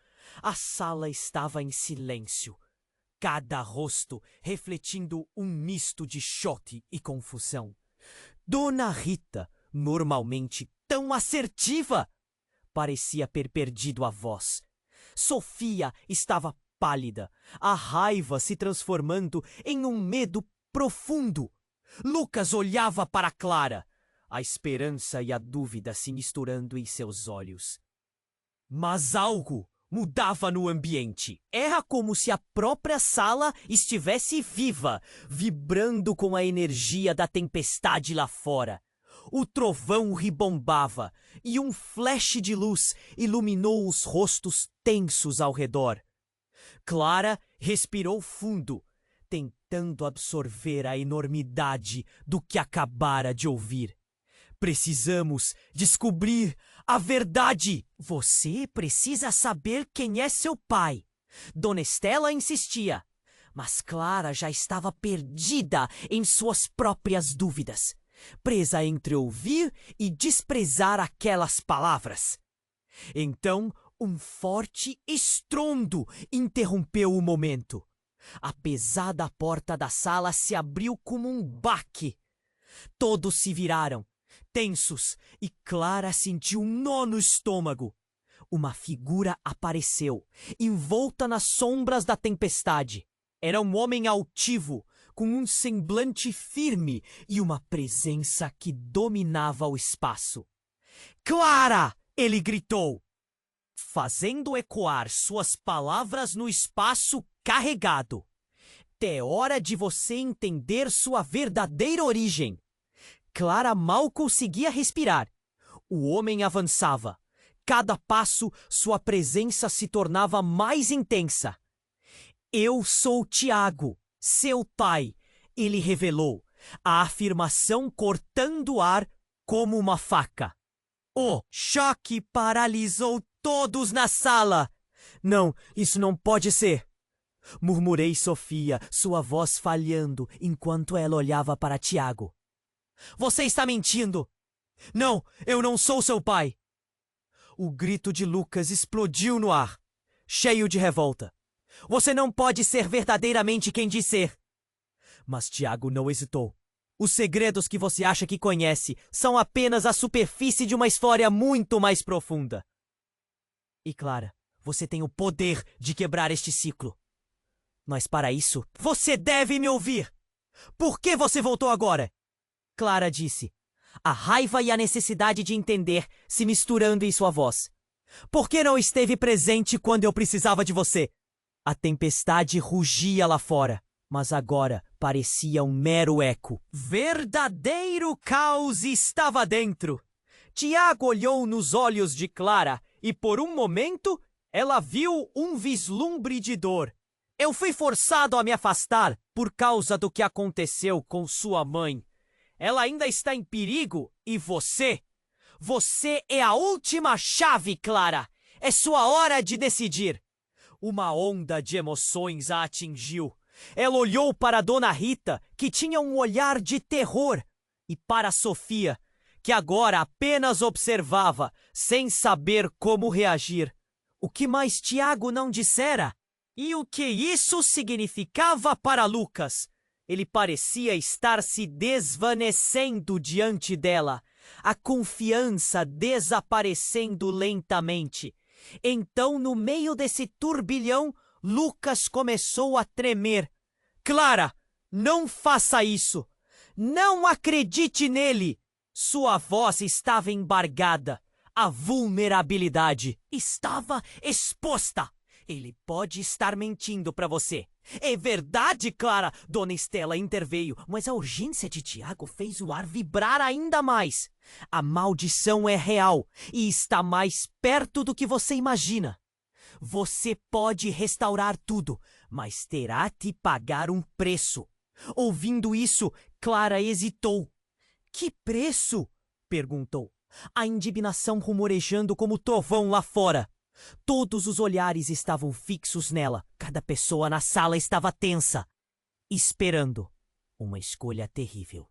A sala estava em silêncio, cada rosto refletindo um misto de choque e confusão. Dona Rita, normalmente tão assertiva, parecia ter perdido a voz. Sofia estava pálida, a raiva se transformando em um medo profundo. Lucas olhava para Clara, a esperança e a dúvida se misturando em seus olhos. Mas algo mudava no ambiente. Era como se a própria sala estivesse viva, vibrando com a energia da tempestade lá fora. O trovão ribombava e um flash de luz iluminou os rostos tensos ao redor. Clara respirou fundo, tentando absorver a enormidade do que acabara de ouvir. Precisamos descobrir a verdade. Você precisa saber quem é seu pai. Dona Estela insistia, mas Clara já estava perdida em suas próprias dúvidas, presa entre ouvir e desprezar aquelas palavras. Então, um forte estrondo interrompeu o momento. A pesada porta da sala se abriu como um baque. Todos se viraram, tensos, e Clara sentiu um nó no estômago. Uma figura apareceu, envolta nas sombras da tempestade. Era um homem altivo, com um semblante firme e uma presença que dominava o espaço. Clara! Ele gritou, fazendo ecoar suas palavras no espaço carregado. É hora de você entender sua verdadeira origem. Clara mal conseguia respirar. O homem avançava. Cada passo, sua presença se tornava mais intensa. Eu sou Tiago, seu pai, ele revelou, a afirmação cortando o ar como uma faca. O choque paralisou todos na sala. Não, isso não pode ser. Murmurei Sofia, sua voz falhando enquanto ela olhava para Tiago. Você está mentindo! Não, eu não sou seu pai! O grito de Lucas explodiu no ar, cheio de revolta. Você não pode ser verdadeiramente quem diz ser! Mas Tiago não hesitou. Os segredos que você acha que conhece são apenas a superfície de uma história muito mais profunda. E Clara, você tem o poder de quebrar este ciclo. Mas para isso, você deve me ouvir! Por que você voltou agora? Clara disse, a raiva e a necessidade de entender se misturando em sua voz. Por que não esteve presente quando eu precisava de você? A tempestade rugia lá fora, mas agora parecia um mero eco. Verdadeiro caos estava dentro. Tiago olhou nos olhos de Clara e por um momento ela viu um vislumbre de dor. Eu fui forçado a me afastar por causa do que aconteceu com sua mãe. Ela ainda está em perigo e você? Você é a última chave, Clara. É sua hora de decidir. Uma onda de emoções a atingiu. Ela olhou para Dona Rita, que tinha um olhar de terror, e para Sofia, que agora apenas observava, sem saber como reagir. O que mais Tiago não dissera? E o que isso significava para Lucas? Ele parecia estar se desvanecendo diante dela, a confiança desaparecendo lentamente. Então, no meio desse turbilhão, Lucas começou a tremer. Clara, não faça isso! Não acredite nele! Sua voz estava embargada. A vulnerabilidade estava exposta. Ele pode estar mentindo para você. É verdade, Clara! Dona Estela interveio, mas a urgência de Tiago fez o ar vibrar ainda mais. A maldição é real e está mais perto do que você imagina. Você pode restaurar tudo, mas terá de pagar um preço. Ouvindo isso, Clara hesitou. Que preço? Perguntou, a indignação rumorejando como trovão lá fora. Todos os olhares estavam fixos nela. Cada pessoa na sala estava tensa, esperando uma escolha terrível.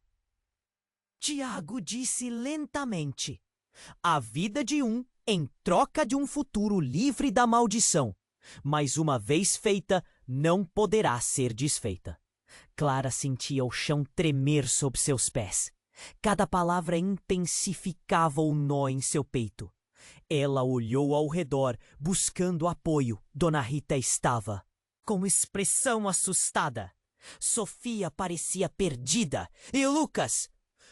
Tiago disse lentamente: a vida de um em troca de um futuro livre da maldição. Mas uma vez feita, não poderá ser desfeita. Clara sentia o chão tremer sob seus pés. Cada palavra intensificava o nó em seu peito. Ela olhou ao redor, buscando apoio. Dona Rita estava com expressão assustada. Sofia parecia perdida. E Lucas?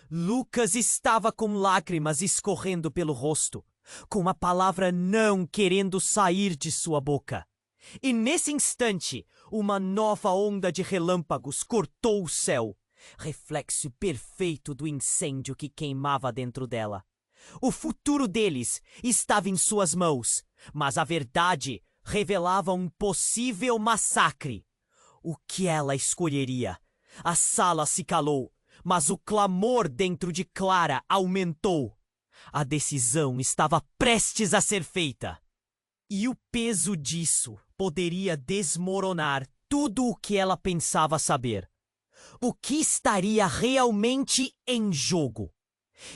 Lucas estava com lágrimas escorrendo pelo rosto, com a palavra não querendo sair de sua boca. E nesse instante, uma nova onda de relâmpagos cortou o céu, reflexo perfeito do incêndio que queimava dentro dela. O futuro deles estava em suas mãos, mas a verdade revelava um possível massacre. O que ela escolheria? A sala se calou, mas o clamor dentro de Clara aumentou. A decisão estava prestes a ser feita. E o peso disso poderia desmoronar tudo o que ela pensava saber. O que estaria realmente em jogo?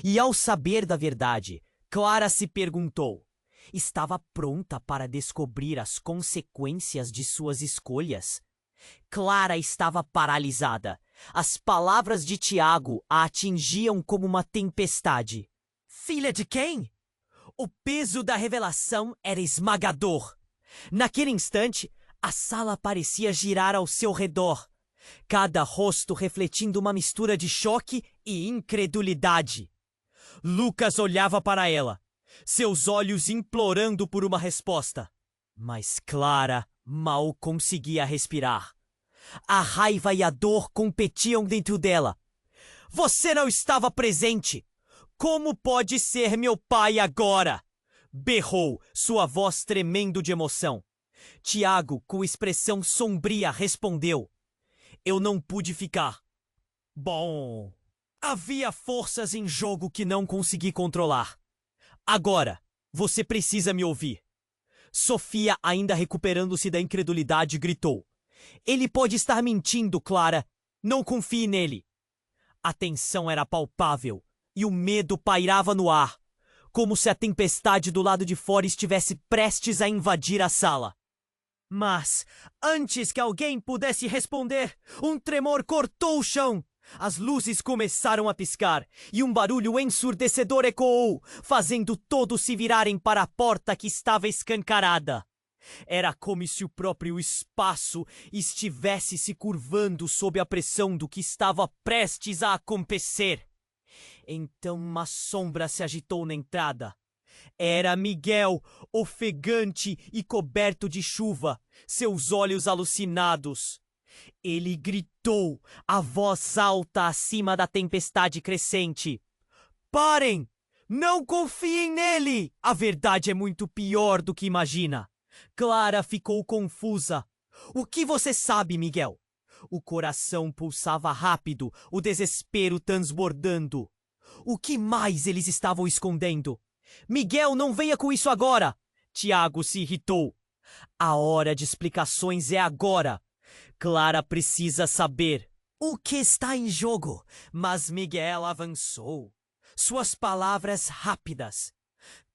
E ao saber da verdade, Clara se perguntou: estava pronta para descobrir as consequências de suas escolhas? Clara estava paralisada. As palavras de Tiago a atingiam como uma tempestade. Filha de quem? O peso da revelação era esmagador. Naquele instante, a sala parecia girar ao seu redor, cada rosto refletindo uma mistura de choque e incredulidade. Lucas olhava para ela, seus olhos implorando por uma resposta. Mas Clara mal conseguia respirar. A raiva e a dor competiam dentro dela. Você não estava presente! Como pode ser meu pai agora? Berrou, sua voz tremendo de emoção. Tiago, com expressão sombria, respondeu: eu não pude ficar. Bom, havia forças em jogo que não consegui controlar. Agora, você precisa me ouvir. Sofia, ainda recuperando-se da incredulidade, gritou: Ele pode estar mentindo, Clara. Não confie nele. A tensão era palpável e o medo pairava no ar, como se a tempestade do lado de fora estivesse prestes a invadir a sala. Mas, antes que alguém pudesse responder, um tremor cortou o chão. As luzes começaram a piscar e um barulho ensurdecedor ecoou, fazendo todos se virarem para a porta que estava escancarada. Era como se o próprio espaço estivesse se curvando sob a pressão do que estava prestes a acontecer. Então uma sombra se agitou na entrada. Era Miguel, ofegante e coberto de chuva, seus olhos alucinados. Ele gritou, a voz alta acima da tempestade crescente. Parem! Não confiem nele! A verdade é muito pior do que imagina. Clara ficou confusa. O que você sabe, Miguel? O coração pulsava rápido, o desespero transbordando. O que mais eles estavam escondendo? Miguel, não venha com isso agora! Tiago se irritou. A hora de explicações é agora. Clara precisa saber o que está em jogo. Mas Miguel avançou. Suas palavras rápidas.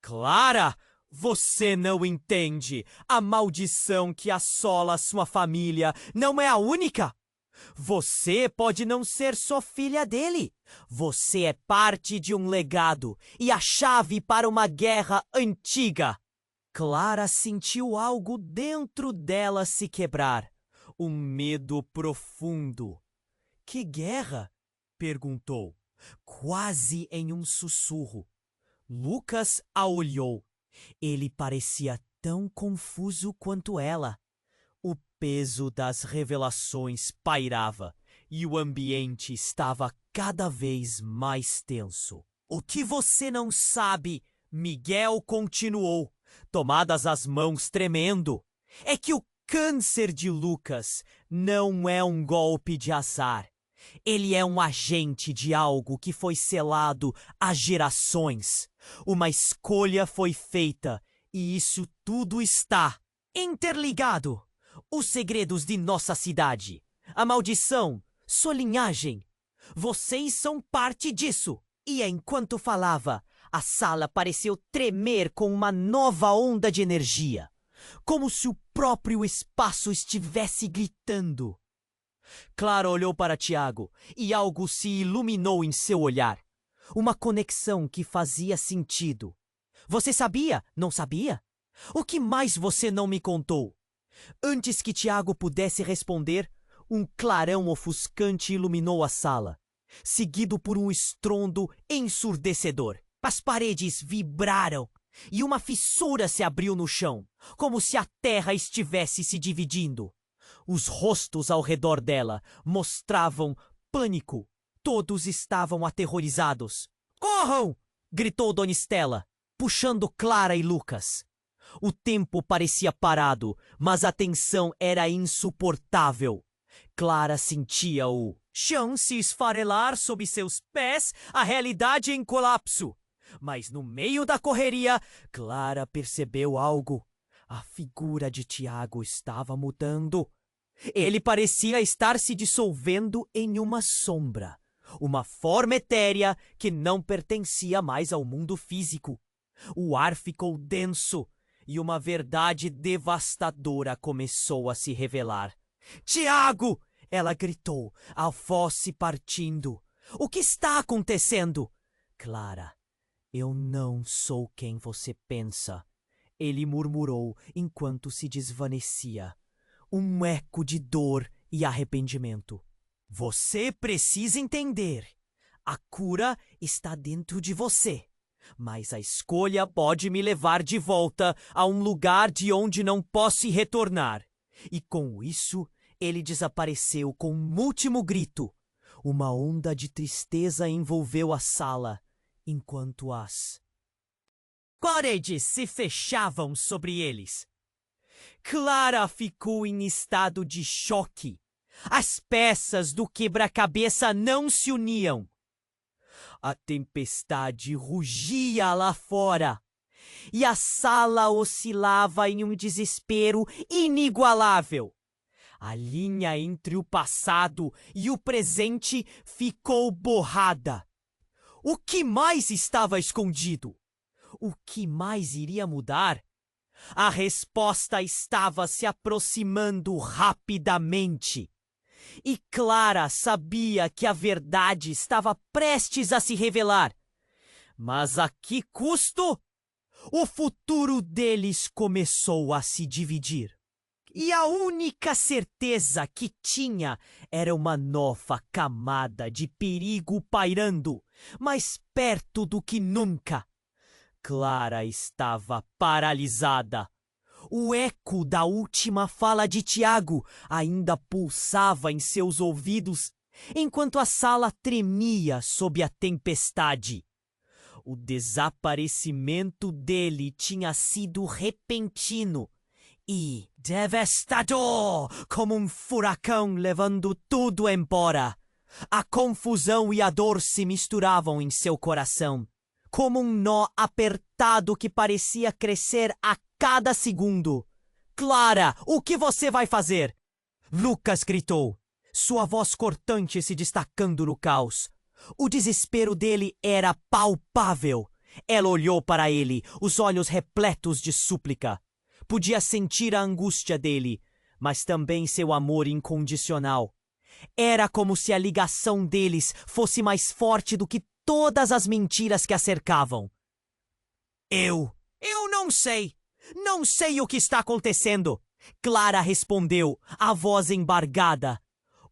Clara, você não entende. A maldição que assola sua família não é a única. Você pode não ser só filha dele. Você é parte de um legado e a chave para uma guerra antiga. Clara sentiu algo dentro dela se quebrar. Um medo profundo. Que guerra? Perguntou, quase em um sussurro. Lucas a olhou. Ele parecia tão confuso quanto ela. O peso das revelações pairava e o ambiente estava cada vez mais tenso. O que você não sabe, Miguel continuou, tomadas as mãos tremendo, é que o câncer de Lucas não é um golpe de azar. Ele é um agente de algo que foi selado há gerações. Uma escolha foi feita e isso tudo está interligado. Os segredos de nossa cidade, a maldição, sua linhagem. Vocês são parte disso. E enquanto falava, a sala pareceu tremer com uma nova onda de energia, como se o próprio espaço estivesse gritando. Clara olhou para Tiago e algo se iluminou em seu olhar. Uma conexão que fazia sentido. Você sabia? Não sabia? O que mais você não me contou? Antes que Tiago pudesse responder, um clarão ofuscante iluminou a sala, seguido por um estrondo ensurdecedor. As paredes vibraram e uma fissura se abriu no chão, como se a terra estivesse se dividindo. Os rostos ao redor dela mostravam pânico. Todos estavam aterrorizados. Corram! Gritou Dona Estela, puxando Clara e Lucas. O tempo parecia parado, mas a tensão era insuportável. Clara sentia o chão se esfarelar sob seus pés, a realidade em colapso. Mas no meio da correria, Clara percebeu algo. A figura de Tiago estava mudando. Ele parecia estar se dissolvendo em uma sombra, uma forma etérea que não pertencia mais ao mundo físico. O ar ficou denso e uma verdade devastadora começou a se revelar. Tiago! Ela gritou, a voz se partindo. O que está acontecendo? Clara, eu não sou quem você pensa. Ele murmurou enquanto se desvanecia. Um eco de dor e arrependimento. Você precisa entender. A cura está dentro de você. Mas a escolha pode me levar de volta a um lugar de onde não posso retornar. E com isso, ele desapareceu com um último grito. Uma onda de tristeza envolveu a sala, enquanto as paredes se fechavam sobre eles. Clara ficou em estado de choque. As peças do quebra-cabeça não se uniam. A tempestade rugia lá fora e a sala oscilava em um desespero inigualável. A linha entre o passado e o presente ficou borrada. O que mais estava escondido? O que mais iria mudar? A resposta estava se aproximando rapidamente. E Clara sabia que a verdade estava prestes a se revelar. Mas a que custo? O futuro deles começou a se dividir. E a única certeza que tinha era uma nova camada de perigo pairando, mais perto do que nunca. Clara estava paralisada. O eco da última fala de Tiago ainda pulsava em seus ouvidos, enquanto a sala tremia sob a tempestade. O desaparecimento dele tinha sido repentino e devastador, como um furacão levando tudo embora. A confusão e a dor se misturavam em seu coração, como um nó apertado que parecia crescer a cada segundo. Clara, o que você vai fazer? Lucas gritou, sua voz cortante se destacando no caos. O desespero dele era palpável. Ela olhou para ele, os olhos repletos de súplica. Podia sentir a angústia dele, mas também seu amor incondicional. Era como se a ligação deles fosse mais forte do que todas as mentiras que a cercavam. Eu não sei. Não sei o que está acontecendo. Clara respondeu, a voz embargada.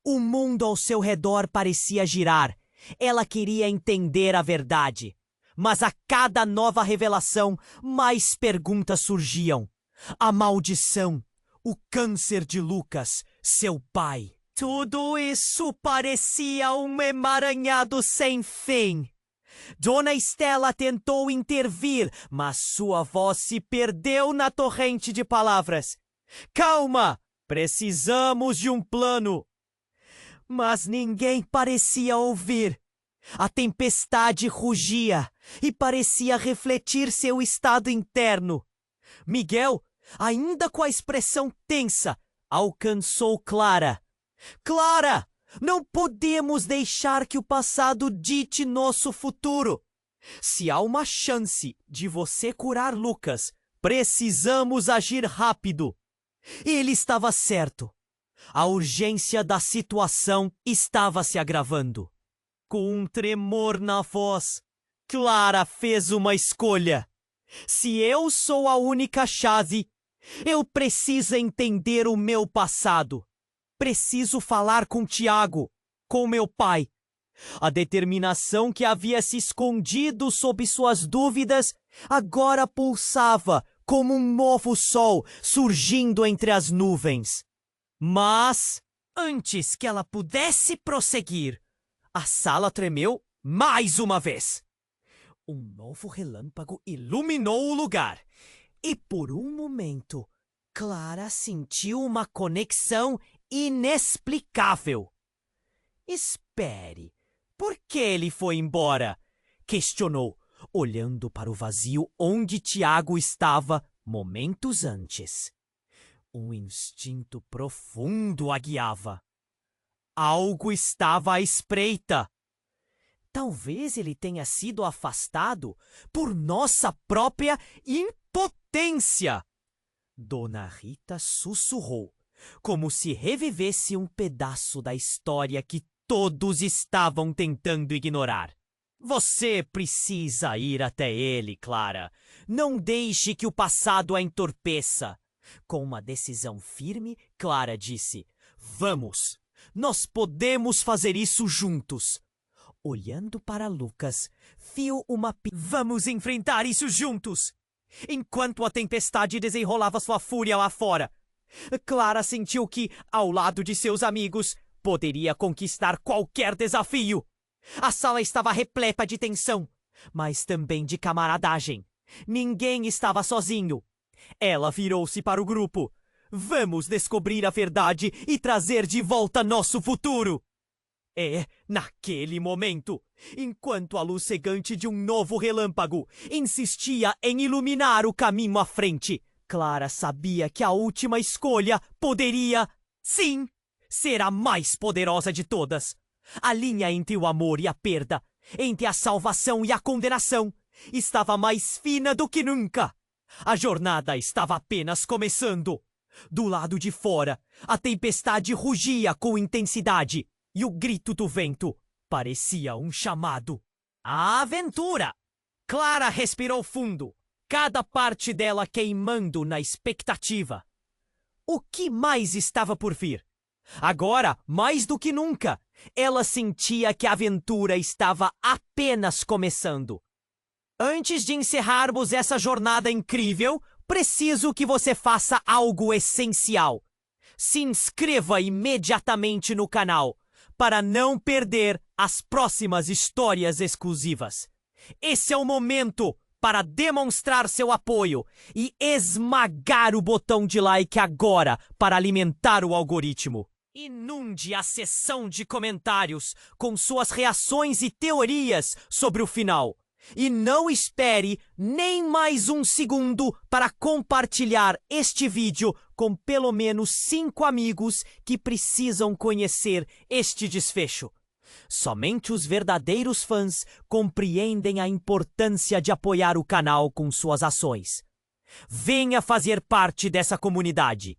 O mundo ao seu redor parecia girar. Ela queria entender a verdade. Mas a cada nova revelação, mais perguntas surgiam. A maldição, o câncer de Lucas, seu pai. Tudo isso parecia um emaranhado sem fim. Dona Estela tentou intervir, mas sua voz se perdeu na torrente de palavras. Calma! Precisamos de um plano. Mas ninguém parecia ouvir. A tempestade rugia e parecia refletir seu estado interno. Miguel, ainda com a expressão tensa, alcançou Clara. Clara, não podemos deixar que o passado dite nosso futuro. Se há uma chance de você curar Lucas, precisamos agir rápido. Ele estava certo. A urgência da situação estava se agravando. Com um tremor na voz, Clara fez uma escolha. Se eu sou a única chave, eu preciso entender o meu passado. Preciso falar com Tiago, com meu pai. A determinação que havia se escondido sob suas dúvidas agora pulsava como um novo sol surgindo entre as nuvens. Mas, antes que ela pudesse prosseguir, a sala tremeu mais uma vez. Um novo relâmpago iluminou o lugar. E por um momento, Clara sentiu uma conexão inexplicável. Espere, por que ele foi embora? Questionou, olhando para o vazio onde Tiago estava momentos antes. Um instinto profundo a guiava. Algo estava à espreita. Talvez ele tenha sido afastado por nossa própria impotência. Dona Rita sussurrou, como se revivesse um pedaço da história que todos estavam tentando ignorar. Você precisa ir até ele, Clara. Não deixe que o passado a entorpeça. Com uma decisão firme, Clara disse, vamos, nós podemos fazer isso juntos. Olhando para Lucas, viu uma... Vamos enfrentar isso juntos! Enquanto a tempestade desenrolava sua fúria lá fora, Clara sentiu que, ao lado de seus amigos, poderia conquistar qualquer desafio. A sala estava repleta de tensão, mas também de camaradagem. Ninguém estava sozinho. Ela virou-se para o grupo. Vamos descobrir a verdade e trazer de volta nosso futuro. Naquele momento, enquanto a luz cegante de um novo relâmpago insistia em iluminar o caminho à frente, Clara sabia que a última escolha poderia Sim, ser a mais poderosa de todas. A linha entre o amor e a perda, entre a salvação e a condenação, estava mais fina do que nunca. A jornada estava apenas começando. Do lado de fora, a tempestade rugia com intensidade e o grito do vento parecia um chamado. A aventura! Clara respirou fundo, cada parte dela queimando na expectativa. O que mais estava por vir? Agora, mais do que nunca, ela sentia que a aventura estava apenas começando. Antes de encerrarmos essa jornada incrível, preciso que você faça algo essencial. Se inscreva imediatamente no canal para não perder as próximas histórias exclusivas. Esse é o momento para demonstrar seu apoio e esmagar o botão de like agora para alimentar o algoritmo. Inunde a seção de comentários com suas reações e teorias sobre o final. E não espere nem mais um segundo para compartilhar este vídeo com pelo menos 5 amigos que precisam conhecer este desfecho. Somente os verdadeiros fãs compreendem a importância de apoiar o canal com suas ações. Venha fazer parte dessa comunidade.